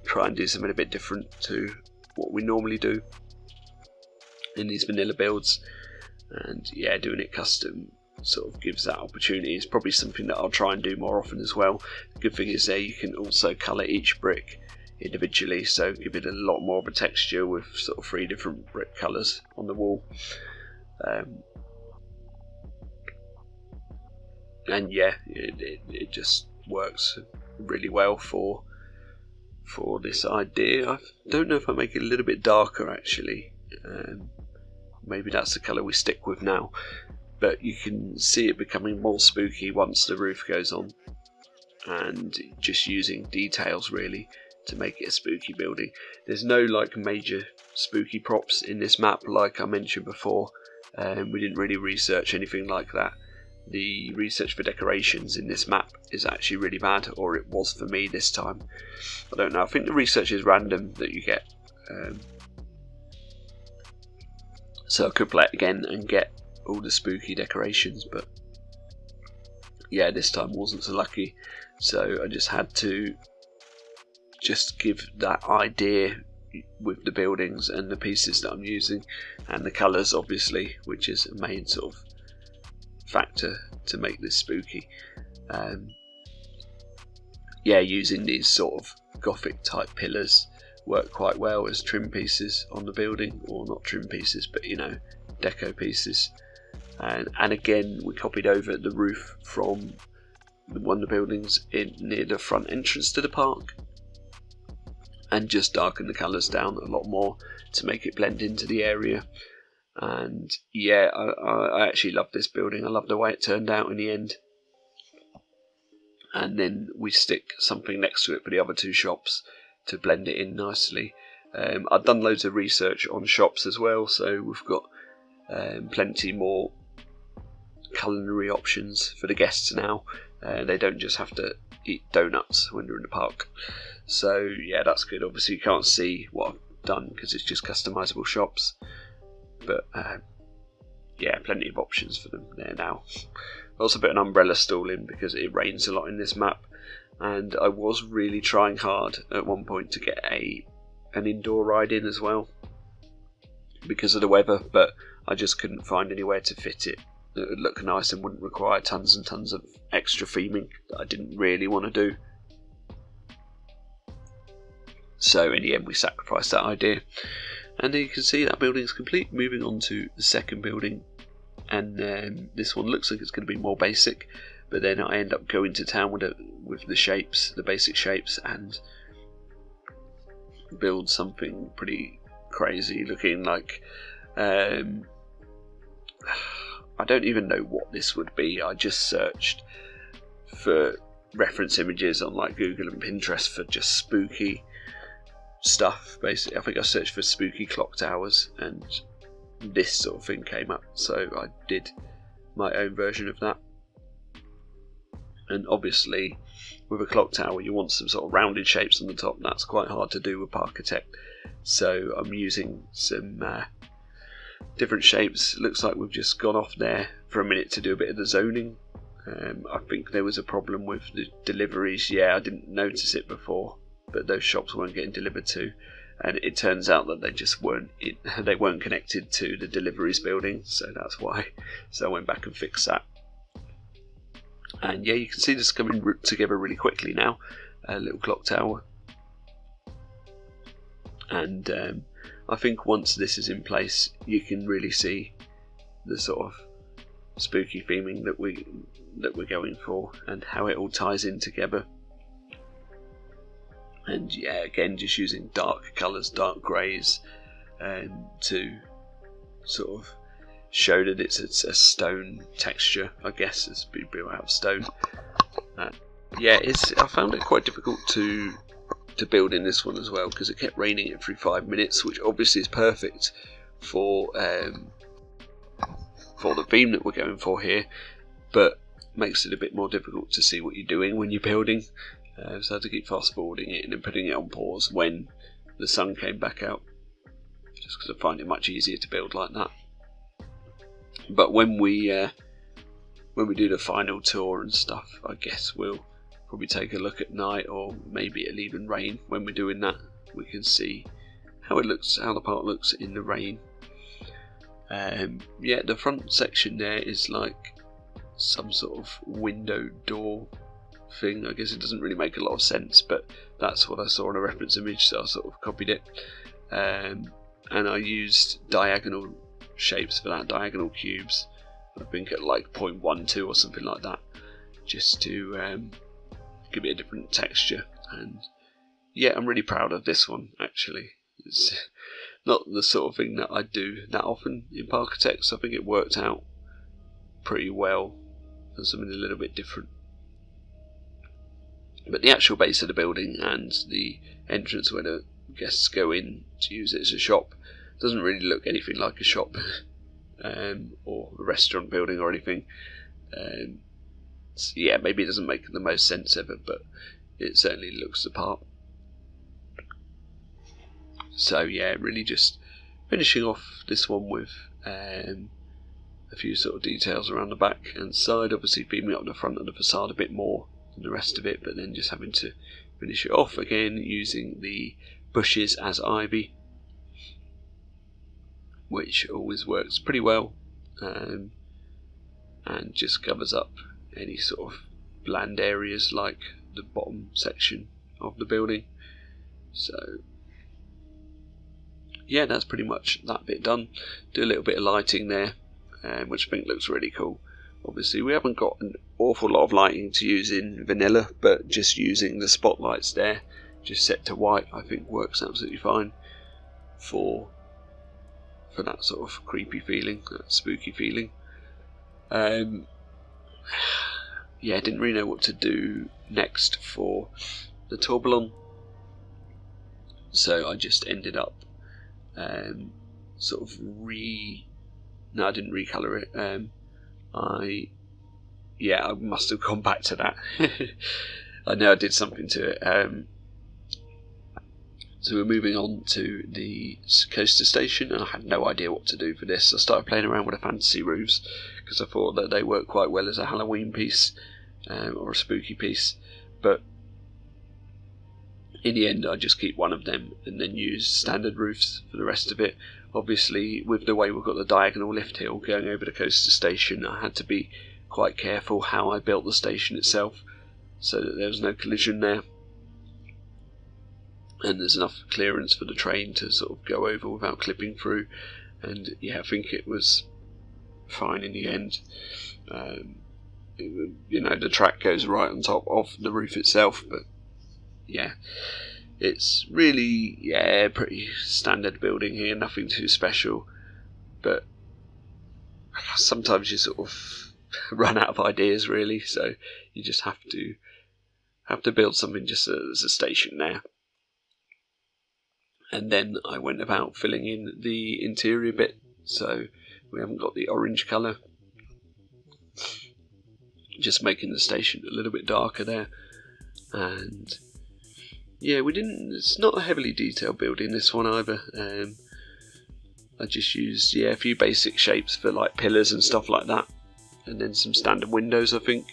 try and do something a bit different to what we normally do in these vanilla builds, and yeah, doing it custom sort of gives that opportunity. It's probably something that I'll try and do more often as well. The good thing is there you can also colour each brick individually, so give it a lot more of a texture with sort of 3 different brick colours on the wall. And yeah, it just works really well for this idea. I don't know if I make it a little bit darker actually. Maybe that's the colour we stick with now, but you can see it becoming more spooky once the roof goes on, and just using details really to make it a spooky building. There's no like major spooky props in this map, like I mentioned before. We didn't really research anything like that. The research for decorations in this map is actually really bad, or it was for me this time. I don't know, I think the research is random that you get. So I could play it again and get all the spooky decorations, but yeah, this time wasn't so lucky, so I just had to just give that idea with the buildings and the pieces that I'm using, and the colours obviously, which is a main sort of factor to make this spooky. Yeah, using these sort of gothic type pillars work quite well as trim pieces on the building, or not trim pieces, but you know, deco pieces. And again, we copied over the roof from one of the buildings near the front entrance to the park, and just darken the colours down a lot more to make it blend into the area. And yeah, I actually love this building. I love the way it turned out in the end. And then we stick something next to it for the other two shops to blend it in nicely. I've done loads of research on shops as well, so we've got plenty more culinary options for the guests now. They don't just have to eat donuts when they're in the park. So yeah, that's good. Obviously you can't see what I've done because it's just customizable shops, but yeah, plenty of options for them there now. I also put an umbrella stall in because it rains a lot in this map, and I was really trying hard at one point to get an indoor ride in as well because of the weather, but I just couldn't find anywhere to fit it that would look nice and wouldn't require tons and tons of extra theming that I didn't really want to do. So in the end we sacrificed that idea, and there you can see that building is complete. Moving on to the second building, and this one looks like it's going to be more basic, but then I end up going to town with the shapes, the basic shapes, and build something pretty crazy looking. Like I don't even know what this would be. I just searched for reference images on like Google and Pinterest for just spooky stuff. Basically, I think I searched for spooky clock towers and this sort of thing came up, so I did my own version of that. And obviously with a clock tower you want some sort of rounded shapes on the top, and that's quite hard to do with Parkitect, so I'm using some different shapes. Looks like we've just gone off there for a minute to do a bit of the zoning. I think there was a problem with the deliveries. Yeah, I didn't notice it before, but those shops weren't getting delivered to, and it turns out that they just weren't connected to the deliveries building, so that's why. So I went back and fixed that. And yeah, you can see this coming together really quickly now, a little clock tower. And I think once this is in place you can really see the sort of spooky theming that we're going for and how it all ties in together. And yeah, again, just using dark colours, dark greys, to sort of show that it's a stone texture, I guess, it's been built out of stone. Yeah, I found it quite difficult to build in this one as well, because it kept raining every 5 minutes, which obviously is perfect for the theme that we're going for here, but makes it a bit more difficult to see what you're doing when you're building. So I had to keep fast forwarding it and then putting it on pause when the sun came back out, just because I find it much easier to build like that. But when we do the final tour and stuff, I guess we'll probably take a look at night, or maybe it'll even rain. When we're doing that, we can see how it looks, how the park looks in the rain. Yeah, the front section there is like some sort of window door thing. I guess it doesn't really make a lot of sense, but that's what I saw in a reference image, so I sort of copied it. And I used diagonal shapes for that, diagonal cubes. I think at like 0.12 or something like that, just to give it a different texture. And yeah, I'm really proud of this one actually. It's not the sort of thing that I do that often in Parkitect, so I think it worked out pretty well for something a little bit different. But the actual base of the building and the entrance where the guests go in to use it as a shop doesn't really look anything like a shop or a restaurant building or anything. So yeah, maybe it doesn't make the most sense ever, but it certainly looks the part. So yeah, really just finishing off this one with a few sort of details around the back and side, obviously beaming up the front of the facade a bit more than the rest of it, but then just having to finish it off again using the bushes as ivy, which always works pretty well, and just covers up any sort of bland areas like the bottom section of the building. So yeah, that's pretty much that bit done. Do a little bit of lighting there, which I think looks really cool. Obviously we haven't got an awful lot of lighting to use in vanilla, but just using the spotlights there, just set to white, I think works absolutely fine for that sort of creepy feeling, that spooky feeling. Yeah, I didn't really know what to do next for the tourbillon, so I just ended up sort of no, I didn't recolour it. I must have gone back to that. I know I did something to it. So we're moving on to the coaster station, and I had no idea what to do for this. I started playing around with the fantasy roofs because I thought that they work quite well as a Halloween piece or a spooky piece, but in the end I just keep one of them and then use standard roofs for the rest of it. Obviously with the way we've got the diagonal lift hill going over the coaster station, I had to be quite careful how I built the station itself so that there was no collision there, and there's enough clearance for the train to sort of go over without clipping through. And yeah, I think it was fine in the end. You know, the track goes right on top of the roof itself, but yeah, it's really, yeah, pretty standard building here, nothing too special. But sometimes you sort of run out of ideas really, so you just have to build something just as a station there. And then I went about filling in the interior bit, so we haven't got the orange colour, just making the station a little bit darker there. And yeah, it's not a heavily detailed building, this one either. I just used a few basic shapes for like pillars and stuff like that, and then some standard windows. I think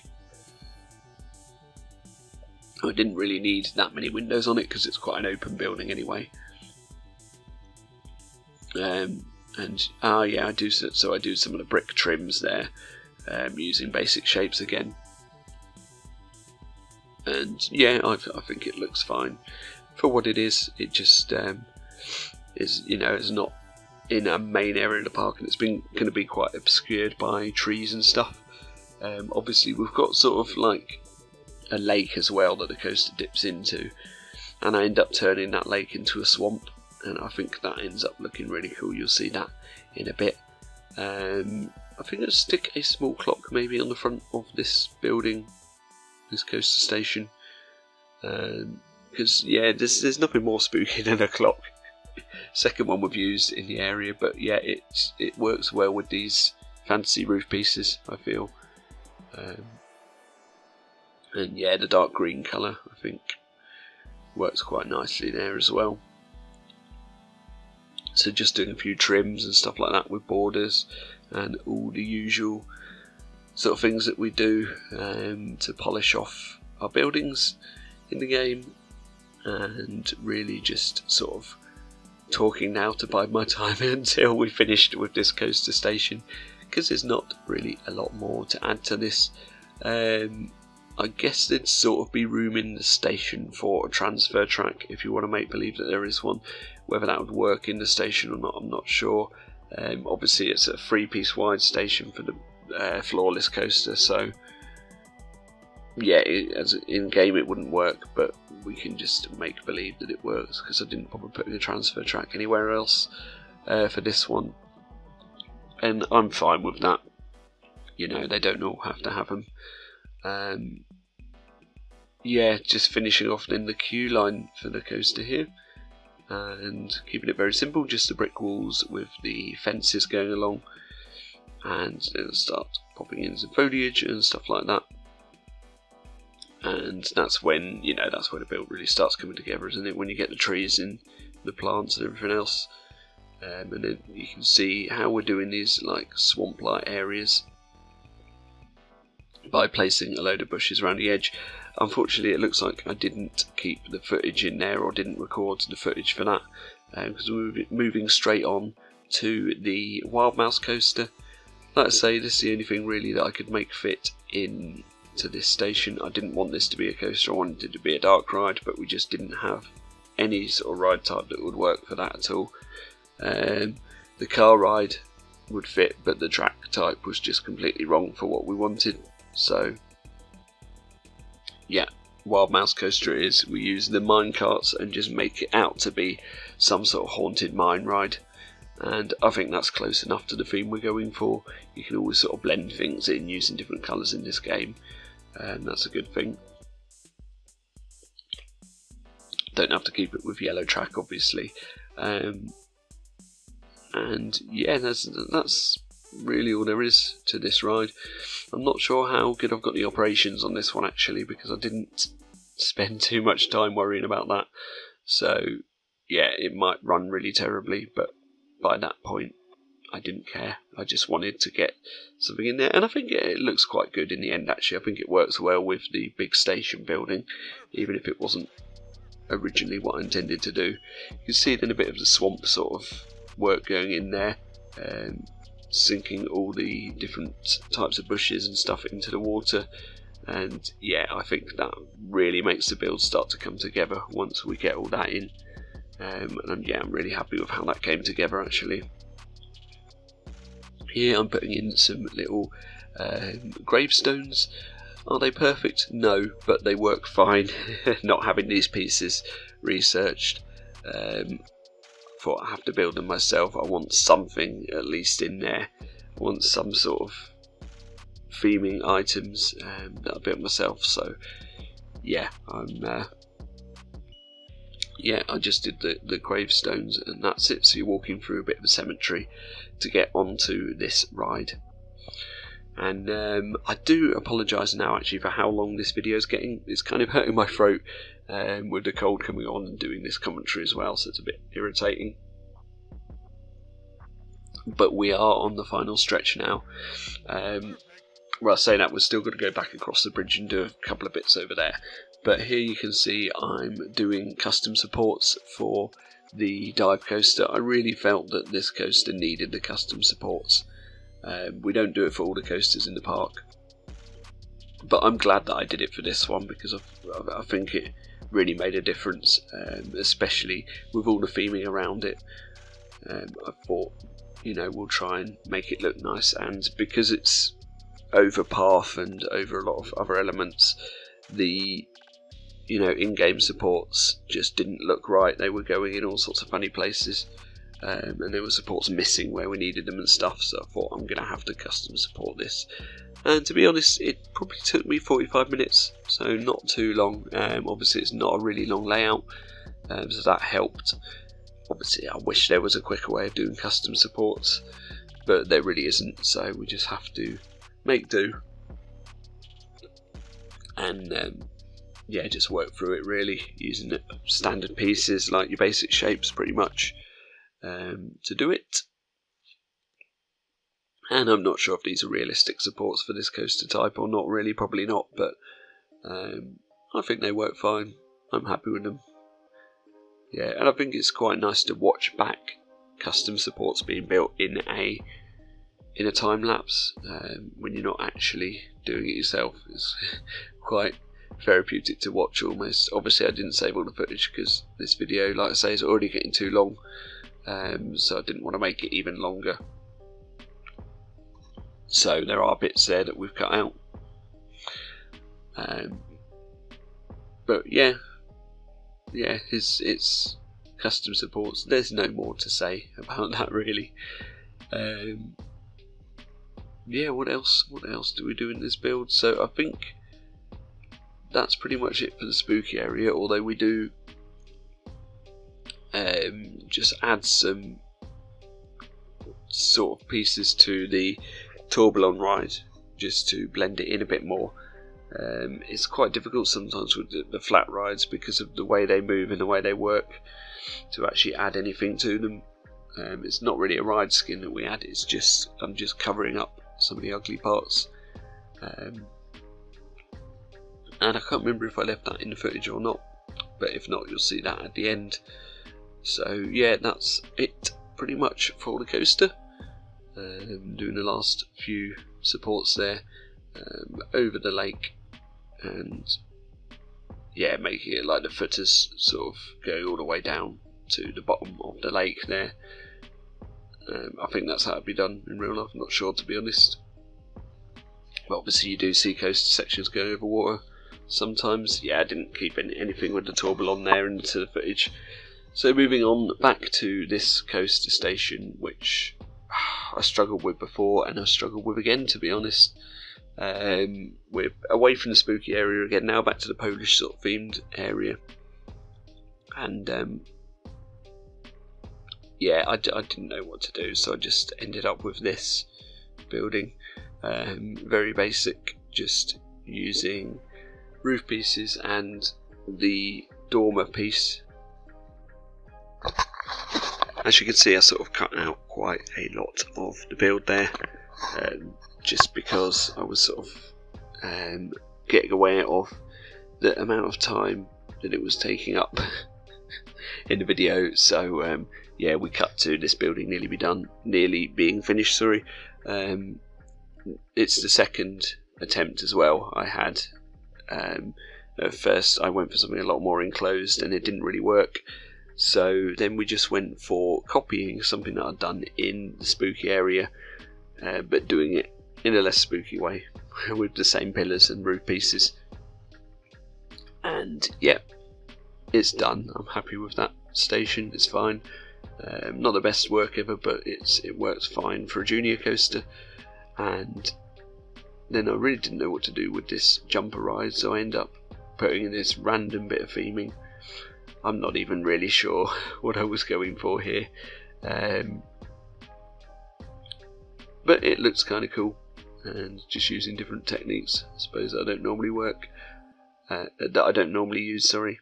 I didn't really need that many windows on it because it's quite an open building anyway. I do some of the brick trims there, using basic shapes again, and yeah, I think it looks fine for what it is. It just is, it's not in a main area of the park, and it's going to be quite obscured by trees and stuff. Obviously we've got sort of like a lake as well that the coaster dips into, and I end up turning that lake into a swamp, and I think that ends up looking really cool. You'll see that in a bit. I think I'll stick a small clock maybe on the front of this building, this coaster station, because yeah, there's nothing more spooky than a clock. Second one we've used in the area, but yeah, it works well with these fantasy roof pieces, I feel. And yeah, the dark green colour I think works quite nicely there as well. So just doing a few trims and stuff like that with borders and all the usual sort of things that we do to polish off our buildings in the game, and really just sort of talking now to bide my time until we finished with this coaster station, because there's not really a lot more to add to this. I guess there'd sort of be room in the station for a transfer track if you want to make believe that there is one. Whether that would work in the station or not, I'm not sure. Obviously it's a 3-piece wide station for the floorless coaster, so yeah, as in game it wouldn't work, but we can just make believe that it works, because I didn't bother putting a transfer track anywhere else for this one, and I'm fine with that. They don't all have to have them. Yeah, just finishing off then the queue line for the coaster here, and keeping it very simple, just the brick walls with the fences going along, and then start popping in some foliage and stuff like that. And that's when the build really starts coming together, isn't it? When you get the trees in, the plants and everything else. and then you can see how we're doing these like swamp-like areas by placing a load of bushes around the edge. Unfortunately, it looks like I didn't keep the footage in there, or didn't record the footage for that, because we're moving straight on to the Wild Mouse coaster. Like I say, this is the only thing really that I could make fit in to this station. I didn't want this to be a coaster, I wanted it to be a dark ride, but we just didn't have any sort of ride type that would work for that at all. The car ride would fit, but the track type was just completely wrong for what we wanted. So yeah, Wild Mouse coaster it is. We use the mine carts and just make it out to be some sort of haunted mine ride, and I think that's close enough to the theme we're going for. You can always sort of blend things in using different colours in this game, and that's a good thing. Don't have to keep it with yellow track, obviously. And yeah, that's really all there is to this ride. I'm not sure how good I've got the operations on this one actually, because I didn't spend too much time worrying about that. So yeah, it might run really terribly, but by that point I didn't care. I just wanted to get something in there, and I think it looks quite good in the end actually. I think it works well with the big station building, even if it wasn't originally what I intended to do. You can see then a bit of the swamp sort of work going in there, sinking all the different types of bushes and stuff into the water, and yeah, I think that really makes the build start to come together once we get all that in, and yeah, I'm really happy with how that came together actually. Here I'm putting in some little gravestones. Are they perfect? No, but they work fine. Not having these pieces researched, thought I have to build them myself. I want something at least in there. I want some sort of theming items that I built myself. So yeah, I just did the gravestones, and that's it. So you're walking through a bit of a cemetery to get onto this ride. And I do apologise now actually for how long this video is getting. It's kind of hurting my throat with the cold coming on and doing this commentary as well, so it's a bit irritating. But we are on the final stretch now. Well, saying that, we're still going to go back across the bridge and do a couple of bits over there. But here you can see I'm doing custom supports for the dive coaster. I really felt that this coaster needed the custom supports. We don't do it for all the coasters in the park, but I'm glad that I did it for this one, because I think it really made a difference, especially with all the theming around it. I thought, you know, we'll try and make it look nice, and because it's over path and over a lot of other elements, the in-game supports just didn't look right. They were going in all sorts of funny places. And there were supports missing where we needed them and stuff, so I thought I'm going to have to custom support this. And to be honest, it probably took me 45 minutes, so not too long. Obviously it's not a really long layout, so that helped. Obviously I wish there was a quicker way of doing custom supports, but there really isn't, so we just have to make do. And yeah, just work through it really, using the standard pieces like your basic shapes pretty much. To do it, and I'm not sure if these are realistic supports for this coaster type or not really, probably not, but I think they work fine. I'm happy with them. Yeah, and I think it's quite nice to watch back custom supports being built in a time lapse when you're not actually doing it yourself. It's quite therapeutic to watch almost. Obviously I didn't save all the footage because this video, like I say, is already getting too long. So I didn't want to make it even longer. So there are bits there that we've cut out. But yeah, it's custom supports. There's no more to say about that really. Yeah, what else do we do in this build? So I think that's pretty much it for the spooky area, although we do just add some sort of pieces to the tourbillon ride just to blend it in a bit more. It's quite difficult sometimes with the flat rides because of the way they move and the way they work to actually add anything to them. It's not really a ride skin that we add, it's just I'm just covering up some of the ugly parts. And I can't remember if I left that in the footage or not, but if not, you'll see that at the end. So yeah, that's it pretty much for the coaster. Doing the last few supports there over the lake, and yeah, making it like the footers sort of going all the way down to the bottom of the lake there. I think that's how it'd be done in real life, I'm not sure, to be honest. But obviously you do see coaster sections going over water sometimes. Yeah, I didn't keep anything with the tourbillon there into the footage. So moving on back to this coaster station, which I struggled with before and I struggled with again, to be honest. We're away from the spooky area again now, back to the Polish sort of themed area. And yeah, I didn't know what to do, so I just ended up with this building. Very basic, just using roof pieces and the dormer piece. As you can see, I sort of cut out quite a lot of the build there, just because I was sort of getting aware of the amount of time that it was taking up in the video. So yeah, we cut to this building nearly being finished. Sorry, it's the second attempt as well. I had at first I went for something a lot more enclosed and it didn't really work. So then we just went for copying something that I'd done in the spooky area, but doing it in a less spooky way with the same pillars and roof pieces. And yeah, it's done. I'm happy with that station. It's fine. Not the best work ever, but it works fine for a junior coaster. And then I really didn't know what to do with this jumper ride, so I end up putting in this random bit of theming. I'm not even really sure what I was going for here, but it looks kind of cool, and just using different techniques, I suppose, that I don't normally work, that I don't normally use, sorry.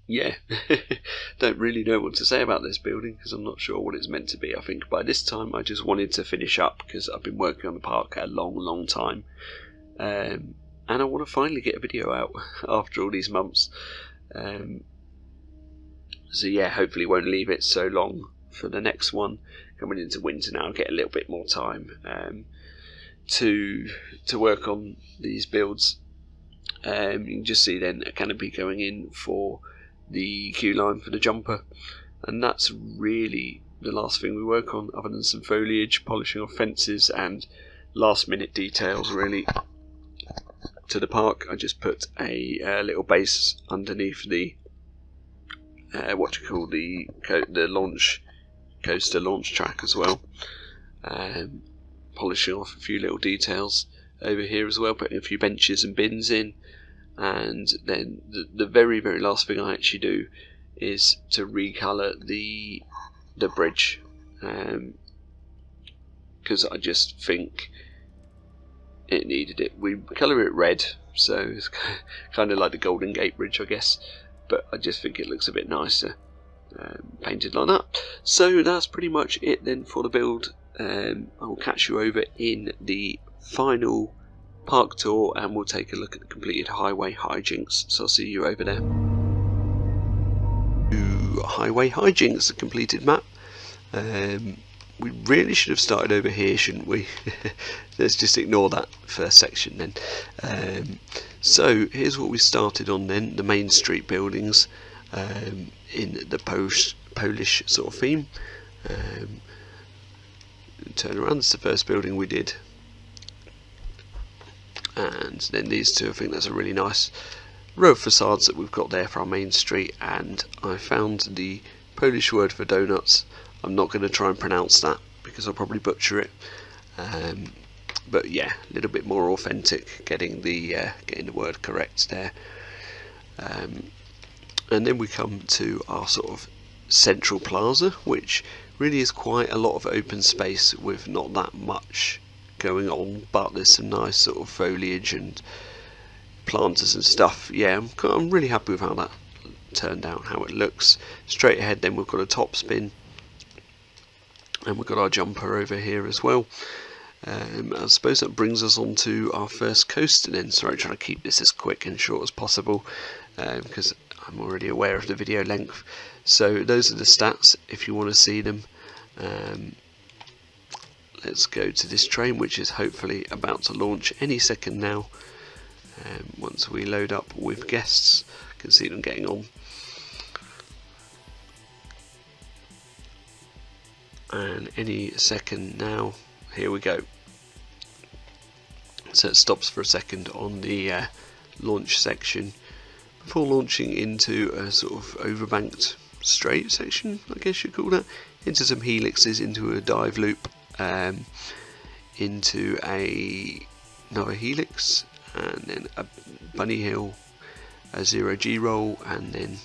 Yeah, don't really know what to say about this building because I'm not sure what it's meant to be. I think by this time I just wanted to finish up because I've been working on the park a long time. And I want to finally get a video out after all these months. So yeah, hopefully won't leave it so long for the next one. Coming into winter now, I'll get a little bit more time to work on these builds. You can just see then a canopy going in for the queue line for the jumper, and that's really the last thing we work on, other than some foliage, polishing off fences and last minute details really. To the park, I just put a little base underneath the the launch coaster launch track as well, polishing off a few little details over here as well, putting a few benches and bins in, and then the very last thing I actually do is to recolour the bridge, because I just think it needed it. We colour it red, so it's kind of like the Golden Gate Bridge, I guess, but I just think it looks a bit nicer painted like that. So that's pretty much it then for the build. I'll catch you over in the final park tour and we'll take a look at the completed Highway Hijinks, so I'll see you over there. Highway Hijinks, the completed map. We really should have started over here, shouldn't we? Let's just ignore that first section then. So here's what we started on then, the main street buildings in the Polish sort of theme. Turn around, that's the first building we did. And then these two, I think that's a really nice row of facades that we've got there for our main street. And I found the Polish word for donuts. I'm not going to try and pronounce that because I'll probably butcher it, but yeah, a little bit more authentic, getting the word correct there. And then we come to our sort of central plaza, which really is quite a lot of open space with not that much going on, but there's some nice sort of foliage and planters and stuff. Yeah, I'm really happy with how that turned out how it looks. Straight ahead then we've got a top spin, and we've got our jumper over here as well. I suppose that brings us on to our first coaster then. Sorry, trying to keep this as quick and short as possible because I'm already aware of the video length. So those are the stats if you want to see them. Let's go to this train, which is hopefully about to launch any second now. Once we load up with guests, you can see them getting on. And any second now, here we go. So it stops for a second on the launch section before launching into a sort of overbanked straight section, I guess you'd call that, into some helixes, into a dive loop, into another helix, and then a bunny hill, a 0G roll, and then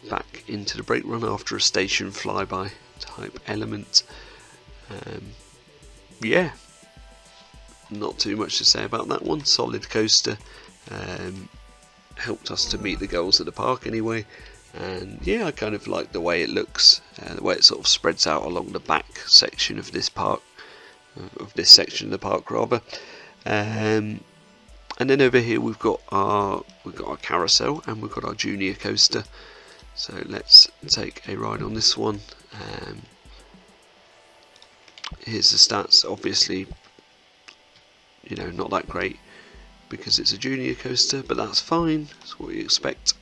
back into the brake run after a station flyby type element. Yeah, not too much to say about that one. Solid coaster, helped us to meet the goals at the park anyway. And yeah, I kind of like the way it looks, the way it sort of spreads out along the back section of this park, of this section of the park rather. And then over here we've got our carousel, and we've got our junior coaster. So let's take a ride on this one. Here's the stats. Obviously, you know, not that great because it's a junior coaster, but that's fine. That's what you expect.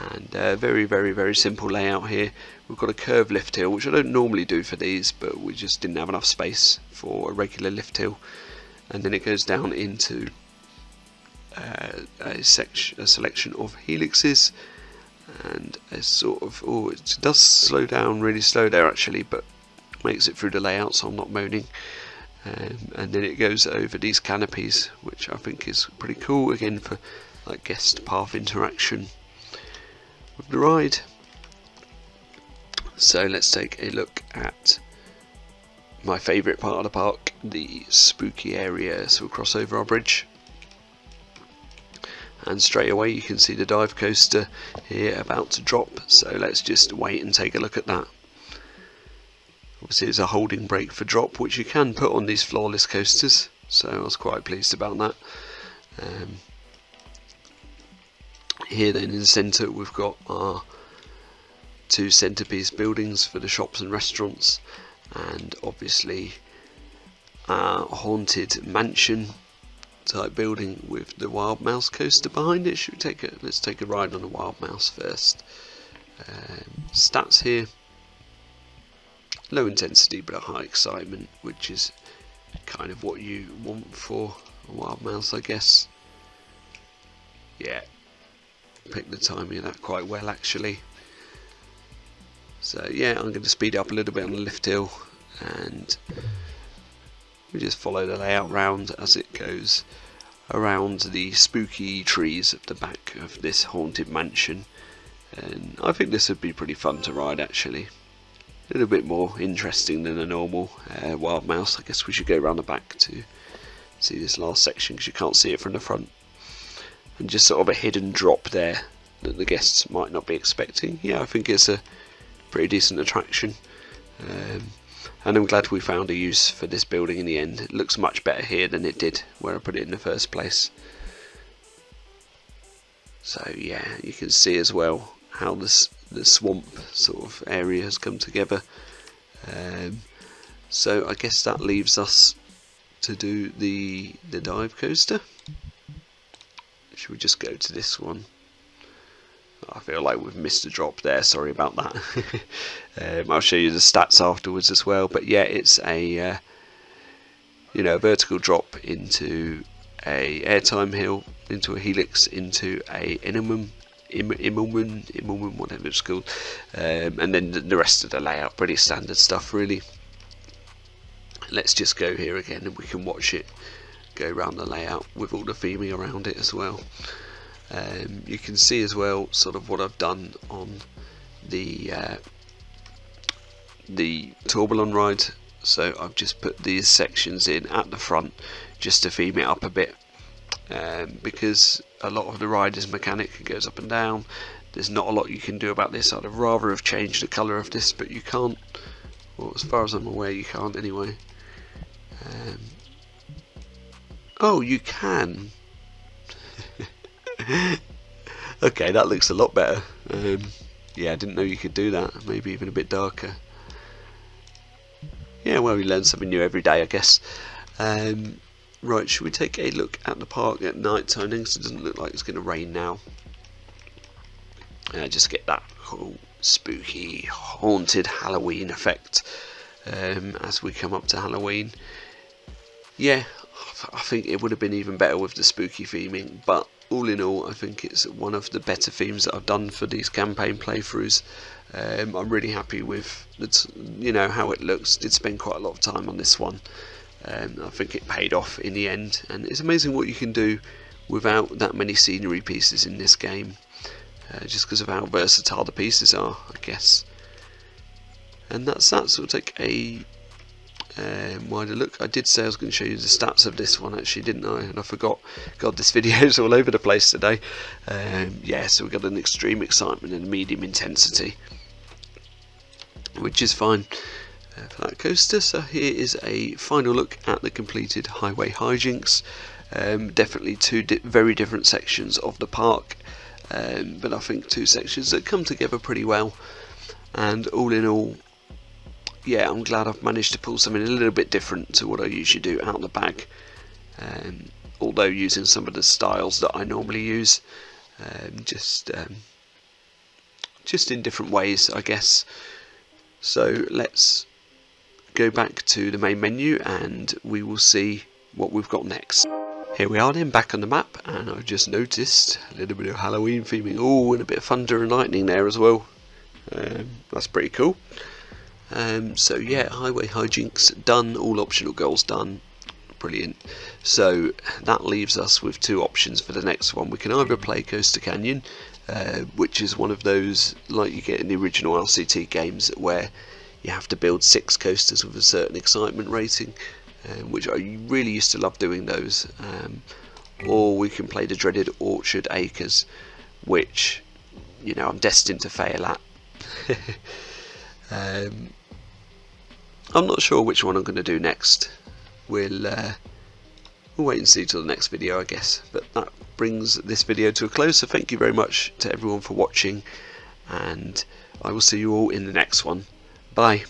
And very, very, very simple layout here. We've got a curved lift hill, which I don't normally do for these, but we just didn't have enough space for a regular lift hill. And then it goes down into a selection of helixes, and a sort of, oh, it does slow down, really slow there actually, but makes it through the layout, so I'm not moaning. And then it goes over these canopies, which I think is pretty cool, again for like guest path interaction with the ride. So let's take a look at my favourite part of the park, the spooky area. So we'll cross over our bridge, and straight away you can see the dive coaster here about to drop. So let's just wait and take a look at that. Obviously it's a holding brake for drop, which you can put on these floorless coasters, so I was quite pleased about that. Here then in the centre we've got our two centrepiece buildings for the shops and restaurants, and obviously our haunted mansion type building with the Wild Mouse coaster behind it. Should we let's take a ride on the Wild Mouse first. Stats here: low intensity but a high excitement, which is kind of what you want for a Wild Mouse, I guess. Yeah, picked the timing of that quite well actually. So yeah, I'm going to speed up a little bit on the lift hill, and we just follow the layout round as it goes around the spooky trees at the back of this haunted mansion. And I think this would be pretty fun to ride actually. A little bit more interesting than a normal Wild Mouse. I guess we should go around the back to see this last section, because you can't see it from the front. And just sort of a hidden drop there that the guests might not be expecting. Yeah, I think it's a pretty decent attraction. And I'm glad we found a use for this building in the end. It looks much better here than it did where I put it in the first place. So yeah, you can see as well how the swamp sort of area has come together. So I guess that leaves us to do the dive coaster. Should we just go to this one? I feel like we've missed a drop there, sorry about that. I'll show you the stats afterwards as well, but yeah, it's a a vertical drop into a airtime hill, into a helix, into a Immelman, whatever it's called, and then the rest of the layout, pretty standard stuff really. Let's just go here again and we can watch it go around the layout with all the theming around it as well. You can see as well sort of what I've done on the Tourbillon ride. So I've just put these sections in at the front just to theme it up a bit, because a lot of the ride is mechanic. It goes up and down. There's not a lot you can do about this. I'd have rather have changed the colour of this, but you can't. Well, as far as I'm aware, you can't anyway. Oh, you can. Okay, that looks a lot better. Yeah, I didn't know you could do that. Maybe even a bit darker. Yeah, well, we learn something new every day, I guess. Right, should we take a look at the park at night time? Because it doesn't look like it's going to rain now. Just get that whole spooky, haunted Halloween effect as we come up to Halloween. Yeah, I think it would have been even better with the spooky theming, but all in all, I think it's one of the better themes that I've done for these campaign playthroughs. I'm really happy with how it looks. Did spend quite a lot of time on this one. I think it paid off in the end, and it's amazing what you can do without that many scenery pieces in this game, just because of how versatile the pieces are, I guess. And that's that. So we'll take a wider look. I did say I was going to show you the stats of this one, actually, didn't I? And I forgot. God, this video is all over the place today. Yeah, so we've got an extreme excitement and a medium intensity, which is fine for that coaster. So here is a final look at the completed Highway Hijinks. Definitely two very different sections of the park, but I think two sections that come together pretty well. And all in all, yeah, I'm glad I've managed to pull something a little bit different to what I usually do out of the bag, although using some of the styles that I normally use, just in different ways, I guess. So let's go back to the main menu and we will see what we've got next. Here we are then, back on the map, and I've just noticed a little bit of Halloween theming. Oh, and a bit of thunder and lightning there as well. That's pretty cool. So yeah, Highway Hijinks done, all optional goals done, brilliant. So that leaves us with two options for the next one. We can either play Coaster Canyon, which is one of those like you get in the original RCT games where you have to build 6 coasters with a certain excitement rating, which I really used to love doing those. Or we can play the dreaded Orchard Acres, which I'm destined to fail at. I'm not sure which one I'm going to do next. We'll wait and see till the next video, I guess. But that brings this video to a close, so thank you very much to everyone for watching, and I will see you all in the next one. Bye.